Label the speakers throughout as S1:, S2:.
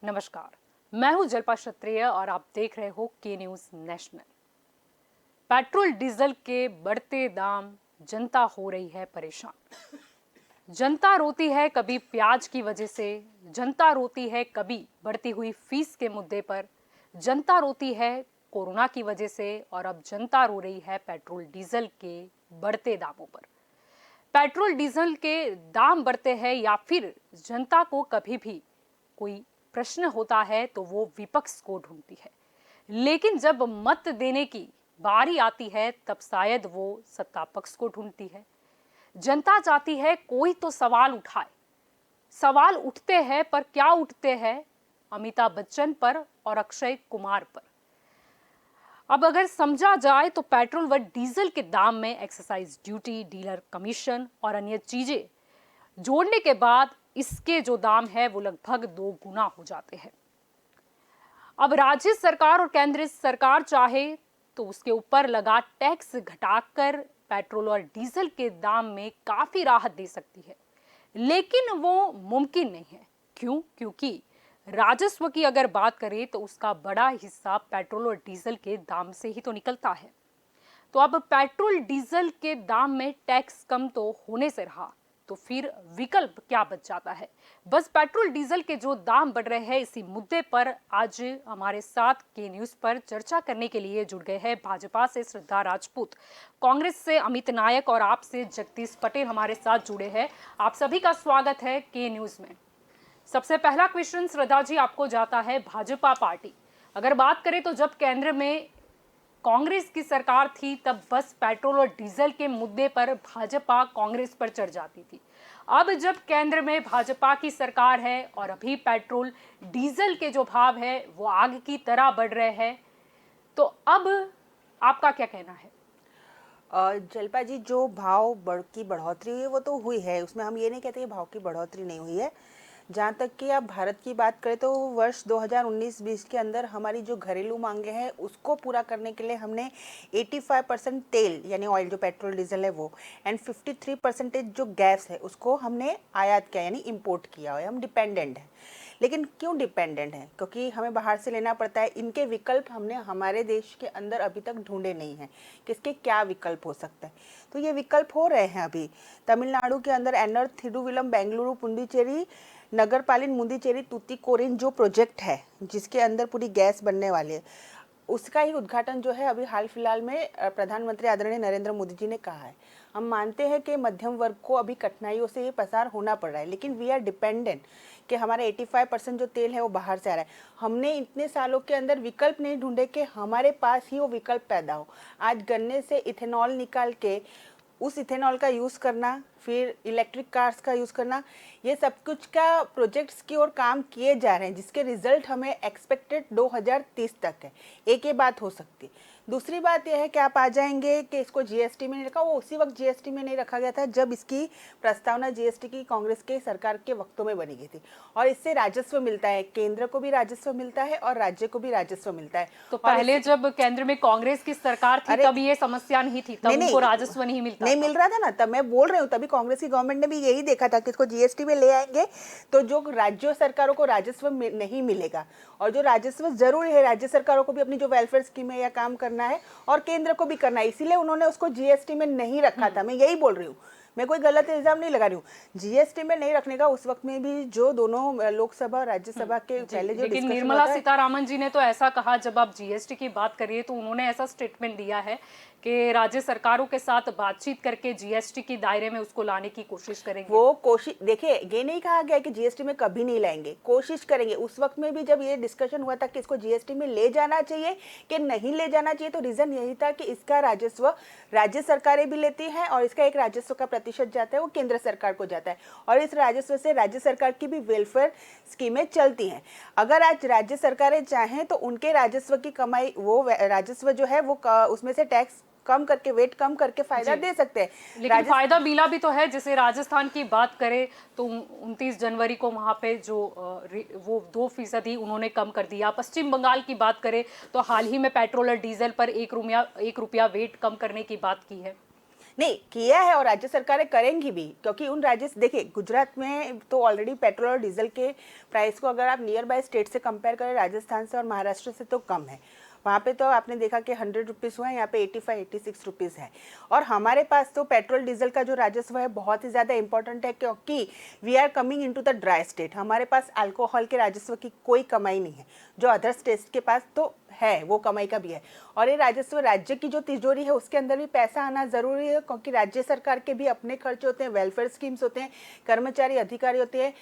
S1: नमस्कार, मैं हूं जल्पा क्षत्रिय और आप देख रहे हो के न्यूज नेशनल। पेट्रोल डीजल के बढ़ते दाम, जनता हो रही है परेशान। जनता रोती है कभी प्याज की वजह से, जनता रोती है कभी बढ़ती हुई फीस के मुद्दे पर, जनता रोती है कोरोना की वजह से और अब जनता रो रही है पेट्रोल डीजल के बढ़ते दामों पर। पेट्रोल डीजल के दाम बढ़ते हैं या फिर जनता को कभी भी कोई प्रश्न होता है तो वो विपक्ष को ढूंढती है, लेकिन जब मत देने की बारी आती है तब शायद वो सत्ता पक्ष को ढूंढती है। जनता चाहती है कोई तो सवाल उठाए। सवाल उठते हैं पर क्या उठते हैं? अमिताभ बच्चन पर और अक्षय कुमार पर। अब अगर समझा जाए तो पेट्रोल व डीजल के दाम में एक्साइज ड्यूटी, डीलर कमीशन और अन्य चीजें जोड़ने के बाद इसके जो दाम है वो लगभग 2 गुना हो जाते हैं। अब राज्य सरकार और केंद्र सरकार चाहे तो उसके ऊपर लगा टैक्स घटाकर पेट्रोल और डीजल के दाम में काफी राहत दे सकती है, लेकिन वो मुमकिन नहीं है। क्यों? क्योंकि राजस्व की अगर बात करें तो उसका बड़ा हिस्सा पेट्रोल और डीजल के दाम से ही तो निकलता है। तो अब पेट्रोल डीजल के दाम में टैक्स कम तो होने से रहा, तो फिर विकल्प क्या बच जाता है? बस पेट्रोल डीजल के जो दाम बढ़ रहे हैं, इसी मुद्दे पर आज हमारे साथ के न्यूज पर चर्चा करने के लिए जुड़ गए हैं भाजपा से श्रद्धा राजपूत, कांग्रेस से अमित नायक और आपसे जगदीश पटेल हमारे साथ जुड़े हैं। आप सभी का स्वागत है के न्यूज में। सबसे पहला क्वेश्चन श्रद्धा जी आपको जाता है। भाजपा पार्टी अगर बात करें तो जब केंद्र में कांग्रेस की सरकार थी तब बस पेट्रोल और डीजल के मुद्दे पर भाजपा कांग्रेस पर चढ़ जाती थी। अब जब केंद्र में भाजपा की सरकार है और अभी पेट्रोल डीजल के जो भाव है वो आग की तरह बढ़ रहे हैं, तो अब आपका क्या कहना है?
S2: जल्पा जी, जो भाव की बढ़ोतरी हुई है वो तो हुई है, उसमें हम ये नहीं कहते भाव की बढ़ोतरी नहीं हुई है। जहाँ तक कि आप भारत की बात करें तो वर्ष 2019-20 के अंदर हमारी जो घरेलू मांगे हैं उसको पूरा करने के लिए हमने 85% तेल यानी ऑयल जो पेट्रोल डीजल है वो एंड 53% जो गैस है उसको हमने आयात किया यानी इंपोर्ट किया है। हम डिपेंडेंट हैं। लेकिन क्यों डिपेंडेंट हैं? क्योंकि हमें बाहर से लेना पड़ता है। इनके विकल्प हमने हमारे देश के अंदर अभी तक ढूंढे नहीं हैं किसके क्या विकल्प हो सकता है। तो ये विकल्प हो रहे हैं। अभी तमिलनाडु के अंदर एन्नर थिरुविलम बेंगलुरु पुंडुचेरी नगरपालिन मुंदीचेरी तुतीकोरिन जो प्रोजेक्ट है जिसके अंदर पूरी गैस बनने वाली है, उसका ही उद्घाटन जो है अभी हाल फिलहाल में प्रधानमंत्री आदरणीय नरेंद्र मोदी जी ने कहा है। हम मानते हैं कि मध्यम वर्ग को अभी कठिनाइयों से ये पसार होना पड़ रहा है, लेकिन वी आर डिपेंडेंट कि हमारा 85% जो तेल है वो बाहर से आ रहा है। हमने इतने सालों के अंदर विकल्प नहीं ढूंढे कि हमारे पास ही वो विकल्प पैदा हो। आज गन्ने से इथेनॉल निकाल के उस इथेनॉल का यूज़ करना, फिर इलेक्ट्रिक कार्स का यूज़ करना, ये सब कुछ का प्रोजेक्ट्स की ओर काम किए जा रहे हैं जिसके रिजल्ट हमें एक्सपेक्टेड 2030 तक है। एक ये बात हो सकती है। दूसरी बात यह है कि आप आ जाएंगे कि इसको जीएसटी में नहीं रखा, वो उसी वक्त जीएसटी में नहीं रखा गया था जब इसकी प्रस्तावना जीएसटी की कांग्रेस के सरकार के वक्तों में बनी गई थी। और इससे राजस्व मिलता है, केंद्र को भी राजस्व मिलता है और राज्य को भी राजस्व मिलता है।
S1: तो पहले जब केंद्र में कांग्रेस की सरकार थी तब ये समस्या नहीं थी, तब उनको राजस्व नहीं मिलता
S2: नहीं मिल रहा था ना, तब मैं बोल रही हूँ। तभी कांग्रेस की गवर्नमेंट ने भी यही देखा था कि इसको जीएसटी में ले आएंगे तो जो राज्य सरकारों को राजस्व नहीं मिलेगा, और जो राजस्व जरूरी है राज्य सरकारों को भी अपनी जो वेलफेयर स्कीम है या काम करना है और केंद्र को भी करना है, इसीलिए उन्होंने उसको जीएसटी में नहीं रखा था। मैं यही बोल रही हूँ, मैं कोई गलत इल्जाम नहीं लगा रही हूँ। जीएसटी में नहीं रखने का उस वक्त में भी जो दोनों लोकसभा और राज्यसभा के पहले जो
S1: लेकिन निर्मला सीतारामन जी ने तो ऐसा कहा, जब आप जीएसटी की बात करिए तो उन्होंने ऐसा स्टेटमेंट दिया है कि राज्य सरकारों के साथ बातचीत करके जीएसटी के दायरे में उसको लाने की कोशिश करेंगे।
S2: वो कोशिश, देखिए ये नहीं कहा गया कि जीएसटी में कभी नहीं लाएंगे, कोशिश करेंगे। उस वक्त में भी जब ये डिस्कशन हुआ था कि इसको जीएसटी में ले जाना चाहिए कि नहीं ले जाना चाहिए, तो रीजन यही था कि इसका राजस्व राज्य सरकारें भी लेती हैं और इसका एक राजस्व का प्रतिशत जाता है वो केंद्र सरकार को जाता है, और इस राजस्व से राज्य सरकार की भी वेलफेयर स्कीमें चलती हैं। अगर आज राज्य सरकारें चाहें तो उनके राजस्व की कमाई, वो राजस्व जो है वो उसमें से टैक्स कम करके, वेट कम करके फायदा दे सकते हैं।
S1: लेकिन फायदा मिला भी तो है। जैसे राजस्थान की बात करें तो 29 जनवरी को वहां पे जो वो 2% उन्होंने कम कर दिया। पश्चिम बंगाल की बात करें तो हाल ही में पेट्रोल और डीजल पर 1 रुपया वेट कम करने की बात की है।
S2: नहीं किया है और राज्य सरकारें करेंगी भी, क्योंकि उन राज्य से देखिए गुजरात में तो ऑलरेडी पेट्रोल और डीजल के प्राइस को अगर आप नियर बाय स्टेट से कंपेयर करें राजस्थान से और महाराष्ट्र से तो कम है। वहाँ पे तो आपने देखा कि 100 रुपीज़ हुआ है, यहाँ पे 85-86 रुपीज़ है। और हमारे पास तो पेट्रोल डीजल का जो राजस्व है बहुत ही ज़्यादा इंपॉर्टेंट है, क्योंकि we are coming into the dry state. हमारे पास अल्कोहल के राजस्व की कोई कमाई नहीं है, जो अदर स्टेट्स के पास तो है वो कमाई का भी है। और ये राजस्व राज्य की जो तिजोरी है उसके अंदर भी पैसा आना ज़रूरी है, क्योंकि राज्य सरकार के भी अपने खर्च होते हैं, वेलफेयर स्कीम्स होते हैं, कर्मचारी अधिकारी होते हैं,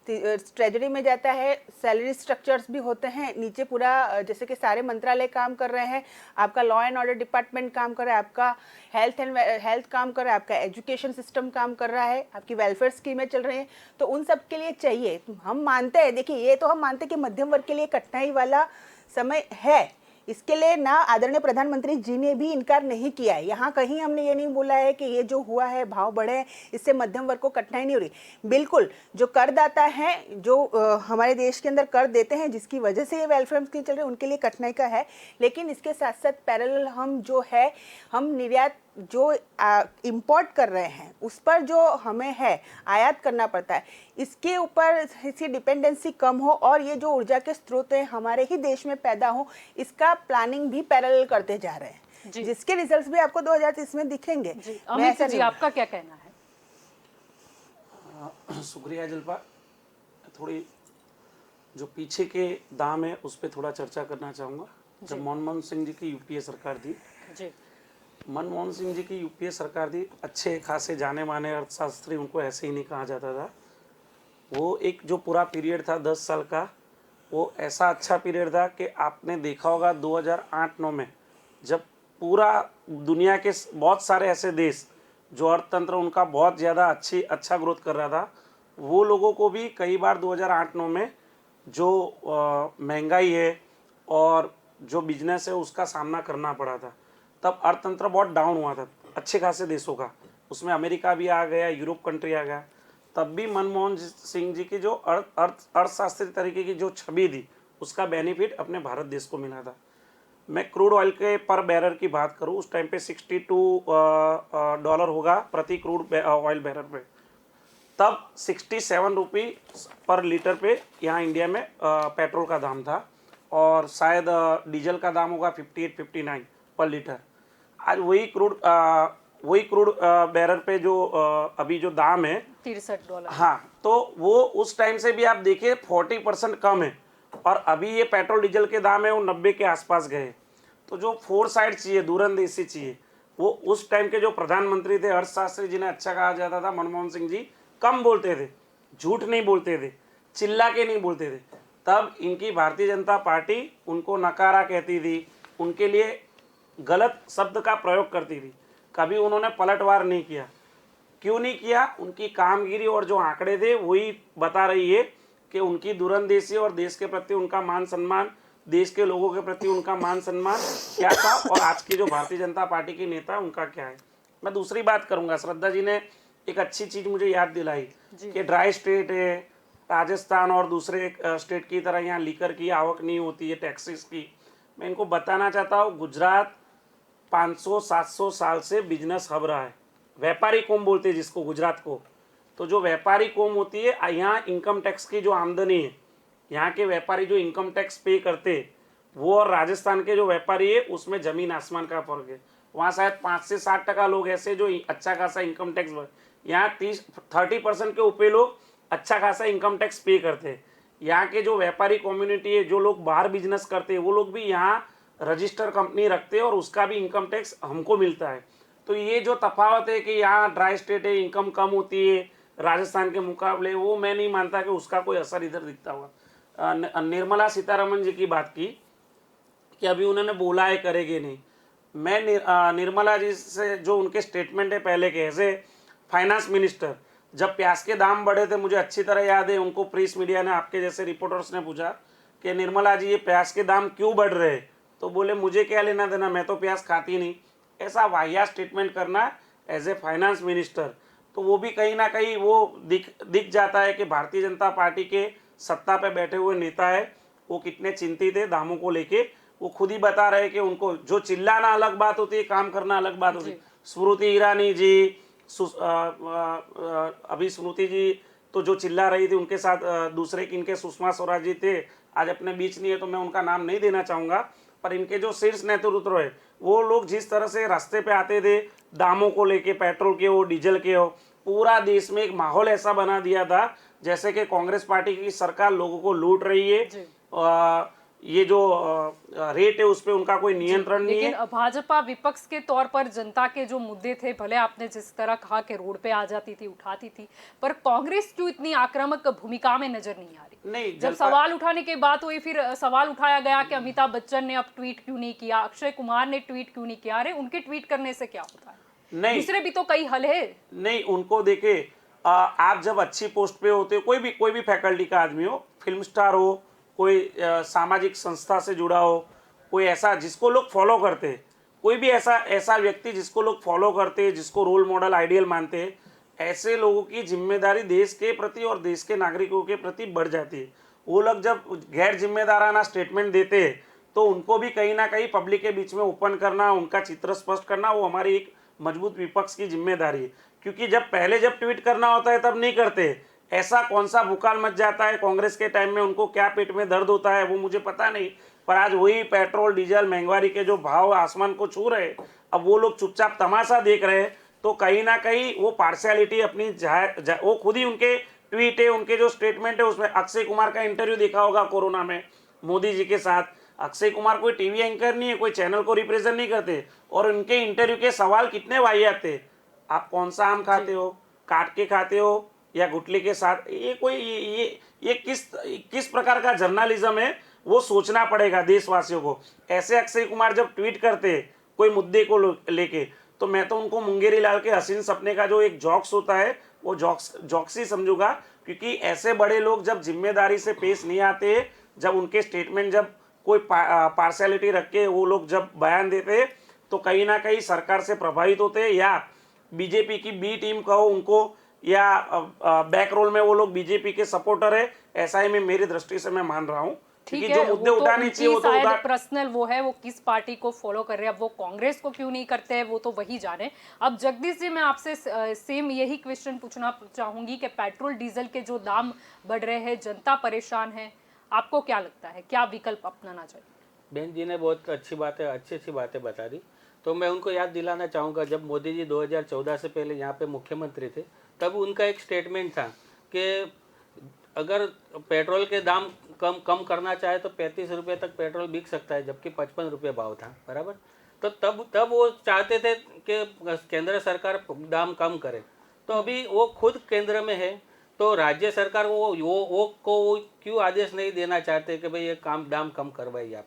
S2: ट्रेजरी में जाता है, सैलरी स्ट्रक्चर्स भी होते हैं नीचे पूरा, जैसे कि सारे मंत्रालय काम कर रहे हैं, आपका लॉ एंड ऑर्डर डिपार्टमेंट काम कर रहा है, आपका हेल्थ काम कर रहा है, आपका एजुकेशन सिस्टम काम कर रहा है, आपकी वेलफेयर स्कीमें चल रही हैं। तो उन सब के लिए चाहिए, हम मानते हैं, देखिए ये तो हम मानते हैं कि मध्यम वर्ग के लिए कठिनाई वाला समय है, इसके लिए ना आदरणीय प्रधानमंत्री जी ने भी इनकार नहीं किया है। यहाँ कहीं हमने ये नहीं बोला है कि ये जो हुआ है भाव बढ़े इससे मध्यम वर्ग को कठिनाई नहीं हो रही। बिल्कुल जो करदाता हैं, जो हमारे देश के अंदर कर देते हैं, जिसकी वजह से ये वेलफेयर स्कीम चल रही है, उनके लिए कठिनाई का है। लेकिन इसके साथ साथ पैरेलल हम जो है, हम निर्यात जो इंपोर्ट कर रहे हैं उस पर जो हमें है आयात करना पड़ता है, इसके ऊपर इसकी डिपेंडेंसी कम हो और ये जो ऊर्जा के स्रोत हैं हमारे ही देश में पैदा हो, इसका प्लानिंग भी पैरेलल करते जा रहे हैं, जिसके रिजल्ट्स भी आपको 2030 में दिखेंगे।
S1: अमित जी आपका क्या कहना है?
S3: शुक्रिया जल्पा। थोड़ी जो पीछे के दाम है उस पर थोड़ा चर्चा करना चाहूँगा। जब मनमोहन सिंह जी की यूपीए सरकार थी, मनमोहन सिंह जी की यूपीए सरकार थी, अच्छे खासे जाने माने अर्थशास्त्री, उनको ऐसे ही नहीं कहा जाता था। वो एक जो पूरा पीरियड था 10 साल का, वो ऐसा अच्छा पीरियड था कि आपने देखा होगा 2008-9 में जब पूरा दुनिया के बहुत सारे ऐसे देश जो अर्थतंत्र उनका बहुत ज़्यादा अच्छा ग्रोथ कर रहा था, वो लोगों को भी कई बार 2008-9 में जो महंगाई है और जो बिजनेस है उसका सामना करना पड़ा था। तब अर्थतंत्र बहुत डाउन हुआ था अच्छे खासे देशों का, उसमें अमेरिका भी आ गया, यूरोप कंट्री आ गया। तब भी मनमोहन सिंह जी की जो अर्थशास्त्री तरीके की जो छवि थी उसका बेनिफिट अपने भारत देश को मिला था। मैं क्रूड ऑयल के पर बैरल की बात करूं, उस टाइम पे $62 होगा प्रति क्रूड ऑयल बैरल पे, तब 67 रुपये पर लीटर पे यहाँ इंडिया में पेट्रोल का दाम था, और शायद डीजल का दाम होगा 58-59 पर लीटर। आज वही क्रूड बैरल पे जो अभी जो दाम है
S1: $63।
S3: हाँ, तो वो उस टाइम से भी आप देखिए 40% कम है, और अभी ये पेट्रोल डीजल के दाम है वो 90 के आसपास गए। तो जो फोर साइड चाहिए, दूरंदेशी चाहिए, वो उस टाइम के जो प्रधानमंत्री थे, अर्थशास्त्री जिन्हें अच्छा कहा जाता था, मनमोहन सिंह जी कम बोलते थे, झूठ नहीं बोलते थे, चिल्ला के नहीं बोलते थे। तब इनकी भारतीय जनता पार्टी उनको नकारा कहती थी, उनके लिए गलत शब्द का प्रयोग करती थी, कभी उन्होंने पलटवार नहीं किया। क्यों नहीं किया? उनकी कामगिरी और जो आंकड़े थे वही बता रही है कि उनकी दूरंदेशी और देश के प्रति उनका मान सम्मान, देश के लोगों के प्रति उनका मान सम्मान क्या था, और आज की जो भारतीय जनता पार्टी के नेता उनका क्या है। मैं दूसरी बात करूंगा, श्रद्धा जी ने एक अच्छी चीज़ मुझे याद दिलाई कि ड्राई स्टेट है राजस्थान, और दूसरे स्टेट की तरह यहाँ लीकर की आवक नहीं होती है, टैक्सेस की। मैं इनको बताना चाहता हूँ, गुजरात 500-700 साल से बिजनेस हब रहा है, व्यापारी कौम बोलते हैं जिसको, गुजरात को। तो जो व्यापारी कौम होती है, यहाँ इनकम टैक्स की जो आमदनी है, यहाँ के व्यापारी जो इनकम टैक्स पे करते हैं, वो और राजस्थान के जो व्यापारी है उसमें ज़मीन आसमान का फर्क है। वहाँ शायद 5 से 60% लोग ऐसे जो अच्छा खासा इनकम टैक्स, यहाँ 30% के ऊपर लोग अच्छा खासा इनकम टैक्स पे करते हैं। यहाँ के जो व्यापारी कम्युनिटी है, जो लोग बाहर बिजनेस करते हैं, वो लोग भी यहाँ रजिस्टर कंपनी रखते हैं और उसका भी इनकम टैक्स हमको मिलता है। तो ये जो तफावत है कि यहाँ ड्राई स्टेट है, इनकम कम होती है राजस्थान के मुकाबले, वो मैं नहीं मानता कि उसका कोई असर इधर दिखता होगा। निर्मला सीतारमण जी की बात की कि अभी उन्होंने बोला है करेंगे नहीं। मैं निर्मला जी से जो उनके स्टेटमेंट है पहले के, एज ए फाइनेंस मिनिस्टर, जब प्याज के दाम बढ़े थे, मुझे अच्छी तरह याद है, उनको प्रेस मीडिया ने, आपके जैसे रिपोर्टर्स ने पूछा कि निर्मला जी ये प्याज के दाम क्यों बढ़ रहे हैं, तो बोले मुझे क्या लेना देना, मैं तो प्याज खाती नहीं। ऐसा वाहियात स्टेटमेंट करना एज ए फाइनेंस मिनिस्टर, तो वो भी कहीं ना कहीं वो दिख जाता है कि भारतीय जनता पार्टी के सत्ता पे बैठे हुए नेता है वो कितने चिंतित है दामों को लेके। वो खुद ही बता रहे कि उनको जो चिल्लाना अलग बात होती है, काम करना अलग बात होती है। स्मृति ईरानी जी, अभी स्मृति जी तो जो चिल्ला रही थी उनके साथ दूसरे किनके सुषमा स्वराज जी थे, आज अपने बीच नहीं है तो मैं उनका नाम नहीं देना चाहूँगा, पर इनके जो शीर्ष नेतृत्व है वो लोग जिस तरह से रास्ते पे आते थे दामों को लेके, पेट्रोल के हो डीजल के हो, पूरा देश में एक माहौल ऐसा बना दिया था जैसे कि कांग्रेस पार्टी की सरकार लोगों को लूट रही है। ये जो रेट है उस पर उनका कोई नियंत्रण नहीं है।
S1: लेकिन भाजपा विपक्ष के तौर पर जनता के जो मुद्दे थे, भले आपने जिस तरह कहा कि रोड पे आ जाती थी, उठाती थी, पर कांग्रेस क्यों इतनी आक्रामक भूमिका में नजर नहीं आ रही?
S3: नहीं,
S1: जब सवाल उठाने की बात हुई, फिर सवाल उठाया गया कि अमिताभ बच्चन ने अब ट्वीट क्यों नहीं किया, अक्षय कुमार ने ट्वीट क्यों नहीं किया। अरे उनके ट्वीट करने से क्या होता है?
S3: नहीं,
S1: दूसरे भी तो कई हल है।
S3: नहीं, उनको देखे, आप जब अच्छी पोस्ट पे होते हो, कोई भी फैकल्टी का आदमी हो, फिल्म स्टार हो, कोई सामाजिक संस्था से जुड़ा हो, कोई ऐसा जिसको लोग फॉलो करते हैं, कोई भी ऐसा व्यक्ति जिसको लोग फॉलो करते हैं, जिसको रोल मॉडल आइडियल मानते हैं, ऐसे लोगों की जिम्मेदारी देश के प्रति और देश के नागरिकों के प्रति बढ़ जाती है। वो लोग जब गैर जिम्मेदाराना स्टेटमेंट देते हैं तो उनको भी कहीं ना कहीं पब्लिक के बीच में ओपन करना, उनका चित्र स्पष्ट करना, वो हमारी एक मजबूत विपक्ष की जिम्मेदारी है। क्योंकि जब ट्वीट करना होता है तब नहीं करते। ऐसा कौन सा भूकाल मच जाता है कांग्रेस के टाइम में, उनको क्या पेट में दर्द होता है वो मुझे पता नहीं, पर आज वही पेट्रोल डीजल महंगाई के जो भाव आसमान को छू रहे, अब वो लोग चुपचाप तमाशा देख रहे हैं। तो कहीं ना कहीं वो पार्शियलिटी अपनी वो खुद ही उनके ट्वीट है, उनके जो स्टेटमेंट है उसमें, अक्षय कुमार का इंटरव्यू देखा होगा कोरोना में मोदी जी के साथ। अक्षय कुमार कोई टीवी एंकर नहीं है, कोई चैनल को रिप्रेजेंट नहीं करते, और उनके इंटरव्यू के सवाल कितने वाहियात थे। आप कौन सा आम खाते हो, काट के खाते हो या गुटली के साथ? ये किस प्रकार का जर्नलिज्म है, वो सोचना पड़ेगा देशवासियों को। ऐसे अक्षय कुमार जब ट्वीट करते कोई मुद्दे को लेके, तो मैं तो उनको मुंगेरी लाल के हसीन सपने का जो एक जॉक्स होता है वो जॉक्स ही समझूंगा। क्योंकि ऐसे बड़े लोग जब जिम्मेदारी से पेश नहीं आते, जब उनके स्टेटमेंट जब कोई पार्शियलिटी रख के वो लोग जब बयान देते, तो कहीं ना कहीं सरकार से प्रभावित होते, या बीजेपी की बी टीम कहो उनको, या बैक रोल में वो लोग बीजेपी के सपोर्टर है। ऐसा ही मैं मेरी दृष्टि से मैं मान रहा हूँ।
S1: ठीक
S3: क्योंकि
S1: है,
S3: जो मुद्दे
S1: वो तो
S3: उठाने चाहिए वो तो
S1: शायद पर्सनल वो है, वो किस पार्टी को फॉलो कर रहे हैं, अब वो कांग्रेस को क्यों नहीं करते हैं वो तो वही जाने। अब जगदीश जी, मैं आपसे सेम यही क्वेश्चन पूछना चाहूंगी कि पेट्रोल डीजल के जो दाम बढ़ रहे हैं, जनता परेशान है, आपको क्या लगता है, क्या विकल्प अपनाना चाहिए?
S4: बहन जी ने बहुत अच्छी बातें बता दी। तो मैं उनको याद दिलाना चाहूँगा, जब मोदी जी 2014 से पहले यहाँ पे मुख्यमंत्री थे, तब उनका एक स्टेटमेंट था कि अगर पेट्रोल के दाम कम करना चाहे तो 35 रुपये तक पेट्रोल बिक सकता है, जबकि 55 रुपये भाव था, बराबर। तो तब वो चाहते थे कि केंद्र सरकार दाम कम करे। तो अभी वो खुद केंद्र में है, तो राज्य सरकार को क्यों आदेश नहीं देना चाहते कि भाई ये दाम कम करवाइए आप?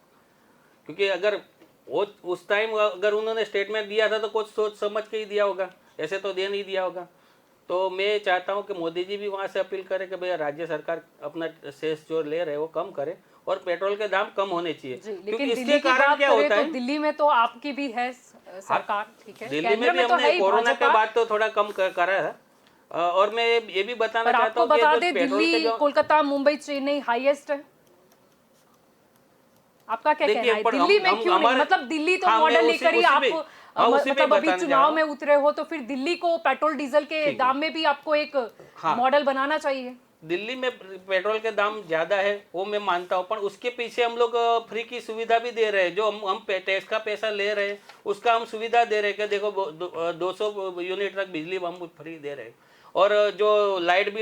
S4: क्योंकि अगर वो उस टाइम अगर उन्होंने स्टेटमेंट दिया था तो कुछ सोच समझ के ही दिया होगा, ऐसे तो दे नहीं दिया होगा। तो मैं चाहता हूं कि मोदी जी भी वहां से अपील करें कि भैया राज्य सरकार अपना सेस जो ले रहे हैं वो कम करे और पेट्रोल के दाम कम होने चाहिए।
S1: क्योंकि इसके कारण क्या होता है, तो दिल्ली में तो आपकी भी है सरकार, ठीक है,
S4: दिल्ली में भी हमने कोरोना के बाद तो थोड़ा कम करा है। और मैं ये भी बताना चाहता हूँ,
S1: बता दें दिल्ली, कोलकाता, मुंबई, चेन्नई हाईएस्ट है। आपका क्या कहना है, दिल्ली में क्यों नहीं? मतलब दिल्ली तो मॉडल लेकर ही आप मतलब अभी चुनाव में उतरे हो, तो फिर दिल्ली को पेट्रोल डीजल के दाम में भी आपको एक मॉडल बनाना चाहिए।
S4: दिल्ली में पेट्रोल के दाम ज्यादा है वो मैं मानता हूँ, पर उसके पीछे हम लोग फ्री की सुविधा भी दे रहे हैं। जो हम टैक्स का पैसा ले रहे हैं उसका हम सुविधा दे रहे हैं कि देखो 200 यूनिट तक बिजली हम फ्री दे रहे हैं। और जो लाइट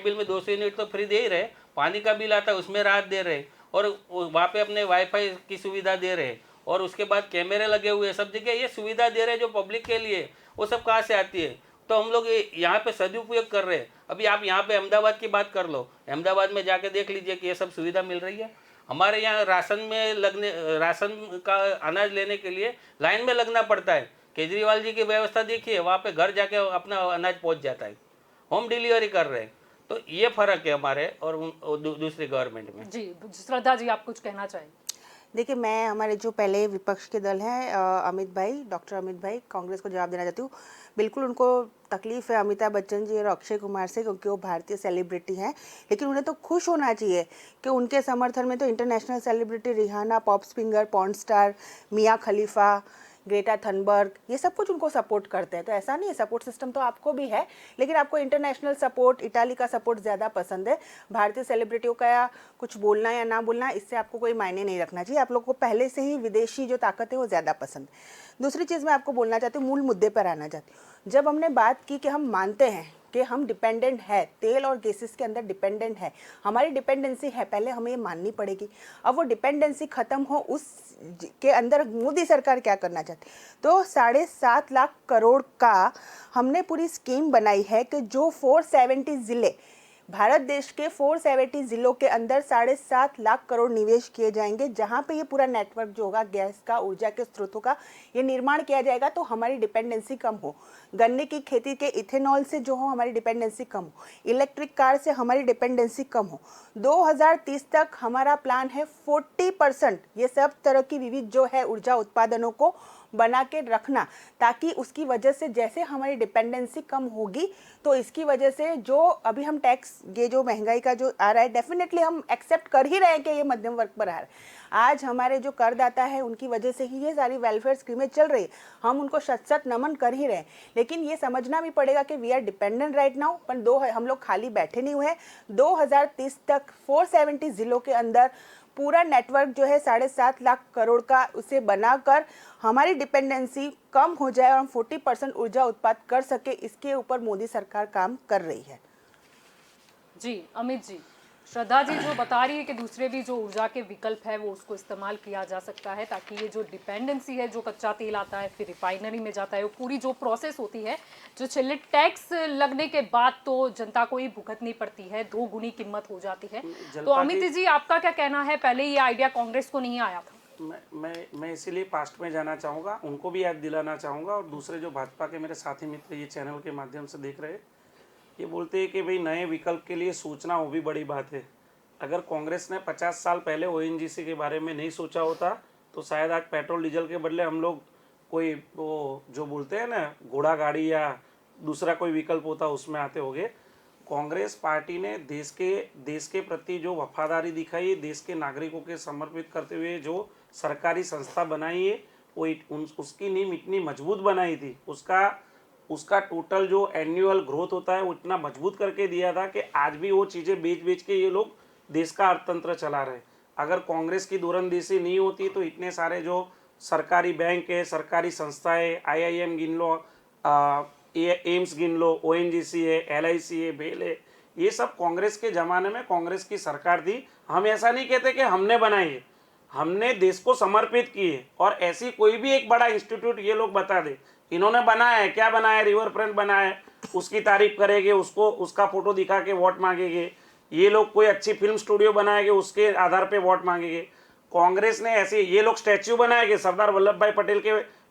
S4: बिल में 200 यूनिट तो फ्री दे ही रहे, पानी का बिल आता है उसमें राहत दे रहे, और वहाँ पे अपने वाईफाई की सुविधा दे रहे, और उसके बाद कैमरे लगे हुए सब जगह ये सुविधा दे रहे हैं जो पब्लिक के लिए। वो सब कहाँ से आती है? तो हम लोग यहाँ पे सदुपयोग कर रहे हैं। अभी आप यहाँ पे अहमदाबाद की बात कर लो, अहमदाबाद में जाके देख लीजिए कि ये सब सुविधा मिल रही है। हमारे यहाँ राशन का अनाज लेने के लिए लाइन में लगना पड़ता है। केजरीवाल जी की व्यवस्था देखिए, वहाँ पे घर जाके अपना अनाज पहुँच जाता है, होम डिलीवरी कर रहे हैं। तो ये फर्क है हमारे और दूसरी गवर्नमेंट में।
S1: जी श्रद्धा जी, आप कुछ कहना चाहेंगे?
S2: देखिए, मैं हमारे जो पहले विपक्ष के दल हैं डॉक्टर अमित भाई, कांग्रेस को जवाब देना चाहती हूँ। बिल्कुल उनको तकलीफ है अमिताभ बच्चन जी और अक्षय कुमार से, क्योंकि वो भारतीय सेलिब्रिटी हैं, लेकिन उन्हें तो खुश होना चाहिए कि उनके समर्थन में तो international celebrity Rihanna, pop singer, porn star Mia Khalifa, Greta Thunberg, ये सब कुछ उनको सपोर्ट करते हैं। तो ऐसा नहीं है, सपोर्ट सिस्टम तो आपको भी है, लेकिन आपको इंटरनेशनल सपोर्ट, इटाली का सपोर्ट ज़्यादा पसंद है। भारतीय सेलिब्रिटियों का कुछ बोलना या ना बोलना, इससे आपको कोई मायने नहीं रखना चाहिए। आप लोग को पहले से ही विदेशी जो ताकत है वो ज़्यादा पसंद है। दूसरी चीज़ मैं आपको बोलना चाहती हूँ, मूल मुद्दे पर आना चाहती हूँ। जब हमने बात की कि हम मानते हैं कि हम डिपेंडेंट है, तेल और गैसेस के अंदर डिपेंडेंट है, हमारी डिपेंडेंसी है, पहले हमें ये माननी पड़ेगी। अब वो डिपेंडेंसी ख़त्म हो, उस के अंदर मोदी सरकार क्या करना चाहती है, तो 7.5 लाख करोड़ का हमने पूरी स्कीम बनाई है कि जो 470 ज़िले, भारत देश के 470 ज़िलों के अंदर 7.5 लाख करोड़ निवेश किए जाएंगे, जहां पे ये पूरा नेटवर्क जो होगा गैस का, ऊर्जा के स्रोतों का, ये निर्माण किया जाएगा। तो हमारी डिपेंडेंसी कम हो, गन्ने की खेती के इथेनॉल से जो हो हमारी डिपेंडेंसी कम हो, इलेक्ट्रिक कार से हमारी डिपेंडेंसी कम हो। 2030 तक हमारा प्लान है 40% ये सब तरह की विविध जो है ऊर्जा उत्पादनों को बना के रखना, ताकि उसकी वजह से जैसे हमारी डिपेंडेंसी कम होगी, तो इसकी वजह से जो अभी हम टैक्स, ये जो महंगाई का जो आ रहा है, डेफिनेटली हम एक्सेप्ट कर ही रहे हैं कि ये मध्यम वर्ग पर आ रहा है। आज हमारे जो करदाता है उनकी वजह से ही ये सारी वेलफेयर स्कीमें चल रही है, हम उनको शत नमन कर ही रहे हैं। लेकिन ये समझना भी पड़ेगा कि we are dependent right now, पर हम लोग खाली बैठे नहीं हुए हैं। 2030 तक 470 ज़िलों के अंदर पूरा नेटवर्क जो है 7.5 लाख करोड़ का, उसे बनाकर हमारी डिपेंडेंसी कम हो जाए और हम 40% ऊर्जा उत्पादन कर सके, इसके ऊपर मोदी सरकार काम कर रही है।
S1: जी अमित जी, श्रद्धा जी जो बता रही है कि दूसरे भी जो ऊर्जा के विकल्प है वो उसको इस्तेमाल किया जा सकता है, ताकि ये जो डिपेंडेंसी है, जो कच्चा तेल आता है फिर रिफाइनरी में जाता है, वो पूरी जो प्रोसेस होती है, जो छिले टैक्स लगने के बाद तो जनता को ही भुगतनी पड़ती है, 2 गुनी कीमत हो जाती है। तो अमित जी आपका क्या कहना है, पहले ये आइडिया कांग्रेस को नहीं आया था?
S3: मैं इसीलिए पास्ट में जाना चाहूँगा, उनको भी याद दिलाना चाहूँगा, और दूसरे जो भाजपा के मेरे साथी मित्र ये चैनल के माध्यम से देख रहे हैं, ये बोलते हैं कि भाई नए विकल्प के लिए सोचना वो भी बड़ी बात है। अगर कांग्रेस ने 50 साल पहले ओएनजीसी के बारे में नहीं सोचा होता तो शायद आज पेट्रोल डीजल के बदले हम लोग कोई वो जो बोलते हैं ना घोड़ा गाड़ी या दूसरा कोई विकल्प होता उसमें आते होंगे। कांग्रेस पार्टी ने देश के प्रति जो वफादारी दिखाई, देश के नागरिकों के समर्पित करते हुए जो सरकारी संस्था बनाई है, वो उसकी नींव इतनी मजबूत बनाई थी, उसका टोटल जो एनुअल ग्रोथ होता है वो इतना मजबूत करके दिया था कि आज भी वो चीज़ें बेच के ये लोग देश का अर्थतंत्र चला रहे। अगर कांग्रेस की दूरंदेशी नहीं होती तो इतने सारे जो सरकारी बैंक है, सरकारी संस्थाएं, IIM गिन लो, एम्स गिन लो, ONGC है, LIC है, बेल है, ये सब कांग्रेस के ज़माने में कांग्रेस की सरकार थी। हम ऐसा नहीं कहते कि हमने बनाई है, हमने देश को समर्पित की है। और ऐसी कोई भी एक बड़ा इंस्टीट्यूट ये लोग बता दे इन्होंने बनाया है, क्या बनाया है, रिवर फ्रंट बनाया है, उसकी तारीफ करेंगे, उसका फोटो दिखा के वोट मांगेंगे। ये लोग कोई अच्छी फिल्म स्टूडियो बनाएंगे, उसके आधार पे वोट मांगेंगे। कांग्रेस ने ऐसे ये लोग स्टैच्यू बनाएंगे, सरदार वल्लभ भाई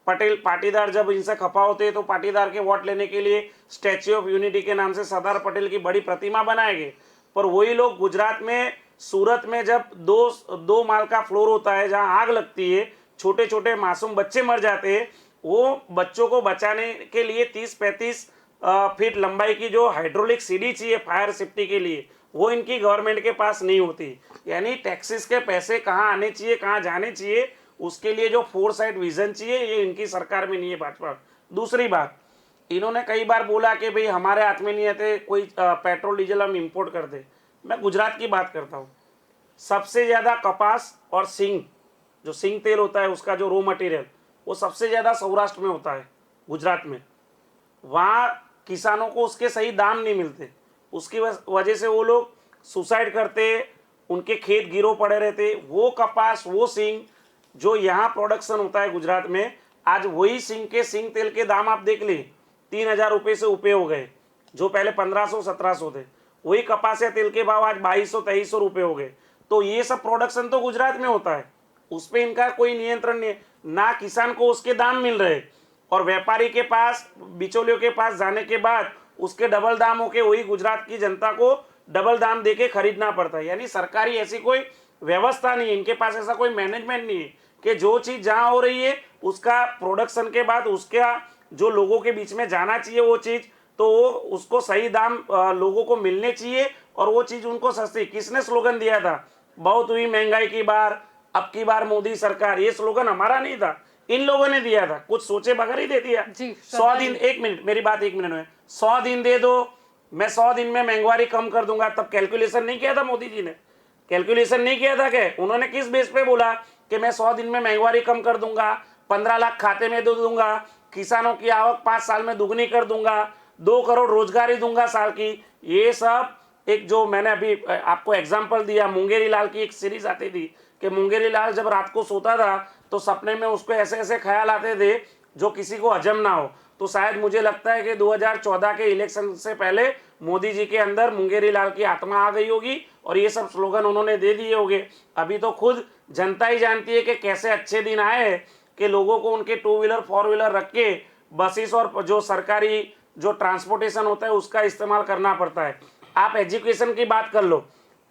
S3: पटेल पाटीदार जब इनसे खफा होते हैं तो पाटीदार के वोट लेने के लिए स्टैच्यू ऑफ यूनिटी के नाम से सरदार पटेल की बड़ी प्रतिमा बनाएंगे। पर वही लोग गुजरात में, सूरत में जब दो माल का फ्लोर होता है जहाँ आग लगती है, छोटे छोटे मासूम बच्चे मर जाते हैं, वो बच्चों को बचाने के लिए 30-35 फीट लंबाई की जो हाइड्रोलिक सीढ़ी चाहिए फायर सेफ्टी के लिए, वो इनकी गवर्नमेंट के पास नहीं होती। यानी टैक्सेस के पैसे कहाँ आने चाहिए, कहाँ जाने चाहिए, उसके लिए जो 4 साइड विजन चाहिए, ये इनकी सरकार में नहीं है भाजपा। दूसरी बात, इन्होंने कई बार बोला कि भाई हमारे हाथ में नहीं आते, कोई पेट्रोल डीजल हम इंपोर्ट कर दे। मैं गुजरात की बात करता हूँ, सबसे ज़्यादा कपास और सिंग, जो सिंग तेल होता है उसका जो रॉ मटेरियल, वो सबसे ज़्यादा सौराष्ट्र में होता है, गुजरात में। वहाँ किसानों को उसके सही दाम नहीं मिलते, उसकी वजह से वो लोग सुसाइड करते, उनके खेत गिरो पड़े रहते। वो कपास, वो सिंग जो यहाँ प्रोडक्शन होता है गुजरात में, आज वही सिंग तेल के दाम आप देख लें, 3000 रुपये से ऊपर हो गए, जो पहले 1500-1700 थे। वही कपास या तेल के भाव आज 2200-2300 रुपये हो गए। तो ये सब प्रोडक्शन तो गुजरात में होता है, उस पर इनका कोई नियंत्रण नहीं है, ना किसान को उसके दाम मिल रहे, और व्यापारी के पास, बिचौलियों के पास जाने के बाद उसके डबल दाम होके वही गुजरात की जनता को डबल दाम देके खरीदना पड़ता है। यानी सरकारी ऐसी कोई व्यवस्था नहीं है, इनके पास ऐसा कोई मैनेजमेंट नहीं है कि जो चीज़ जहाँ हो रही है उसका प्रोडक्शन के बाद उसका जो लोगों के बीच में जाना चाहिए वो चीज़, तो वो उसको सही दाम लोगों को मिलने चाहिए और वो चीज़ उनको सस्ती। किसने स्लोगन दिया था, बहुत हुई महंगाई की बार, अब की बार मोदी सरकार, ये स्लोगन हमारा नहीं था, इन लोगों ने दिया था, कुछ सोचे बगैर ही दे दिया।
S1: जी,
S3: 100 दिन, 1 मिनट मेरी बात 1 मिनट में, 100 दिन दे दो, मैं 100 दिन में महंगाई कम कर दूंगा। तब कैलकुलेशन नहीं किया था मोदी जी ने, कैलकुलेशन नहीं किया था कि उन्होंने किस बेस पे बोला कि मैं 100 दिन में महंगाई कम कर दूंगा, 15 लाख खाते में दे दूंगा, किसानों की आवक 5 साल में दुगनी कर दूंगा, 2 करोड़ रोजगारी दूंगा साल की। ये सब एक जो मैंने अभी आपको एग्जांपल दिया, मुंगेरी लाल की एक सीरीज आती थी कि मुंगेरी लाल जब रात को सोता था तो सपने में उसको ऐसे ऐसे ख्याल आते थे जो किसी को हजम ना हो। तो शायद मुझे लगता है कि 2014 के इलेक्शन से पहले मोदी जी के अंदर मुंगेरी लाल की आत्मा आ गई होगी और ये सब स्लोगन उन्होंने दे दिए होंगे। अभी तो खुद जनता ही जानती है कि कैसे अच्छे दिन आए कि लोगों को उनके 2 व्हीलर 4 व्हीलर रख के बसेस और जो सरकारी जो ट्रांसपोर्टेशन होता है उसका इस्तेमाल करना पड़ता है। आप एजुकेशन की बात कर लो,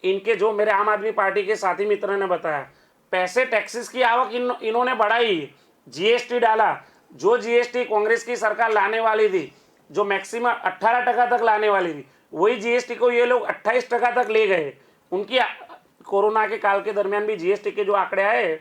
S3: इनके जो मेरे आम आदमी पार्टी के साथी मित्र ने बताया, पैसे टैक्सेस की आवक इन्होंने बढ़ाई, जीएसटी डाला। जो जीएसटी कांग्रेस की सरकार लाने वाली थी, जो मैक्सिमम 18% तक लाने वाली थी, वही जीएसटी को ये लोग 28% तक ले गए। उनकी कोरोना के काल के दरमियान भी जीएसटी के जो आंकड़े आए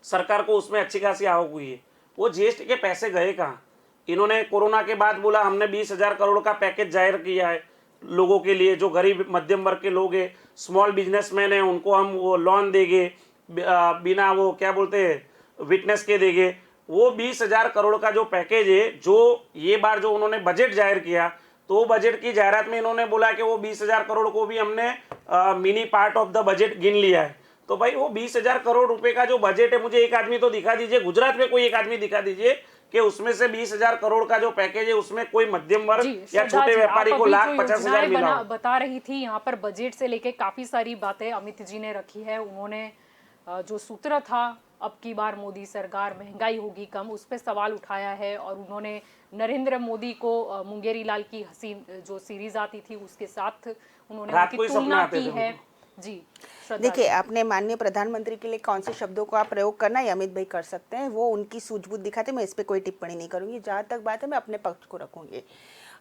S3: सरकार को, उसमें अच्छी खासी आवक हुई है। वो जीएसटी के पैसे गए कहाँ? इन्होंने कोरोना के बाद बोला हमने 20,000 करोड़ का पैकेज जाहिर किया है लोगों के लिए, जो गरीब मध्यम वर्ग के लोग हैं, स्मॉल बिजनेसमैन हैं, उनको हम वो लोन देंगे बिना वो क्या बोलते हैं विटनेस के देंगे। वो 20,000 करोड़ का जो पैकेज है, जो ये बार जो उन्होंने बजट जाहिर किया, तो बजट की जाहिरात में इन्होंने बोला कि वो 20,000 करोड़ को भी हमने mini part of the budget गिन लिया है। तो भाई वो 20,000 करोड़ रुपए का जो बजट है, मुझे एक आदमी तो दिखा दीजिए, गुजरात में कोई एक आदमी दिखा दीजिए कि उसमें से 20,000 करोड़ का जो पैकेज है उसमें कोई मध्यम वर्ग या छोटे व्यापारी को 1,50,000 मिला हो।
S1: बता रही थी यहाँ पर बजट से लेके काफी सारी बातें अमित जी ने रखी है। उन्होंने जो सूत्र था अब की बार मोदी सरकार महंगाई होगी कम, उस पर सवाल उठाया है और उन्होंने नरेंद्र मोदी को मुंगेरी लाल की हसीन जो सीरीज आती थी उसके साथ उन्होंने उनकी तुलना की है। जी
S2: देखिए, आपने माननीय प्रधानमंत्री के लिए कौन से शब्दों को आप प्रयोग करना है अमित भाई कर सकते हैं, वो उनकी सूझबूझ दिखाते, मैं इस पर कोई टिप्पणी नहीं करूंगी। जहाँ तक बात है मैं अपने पक्ष को रखूंगी।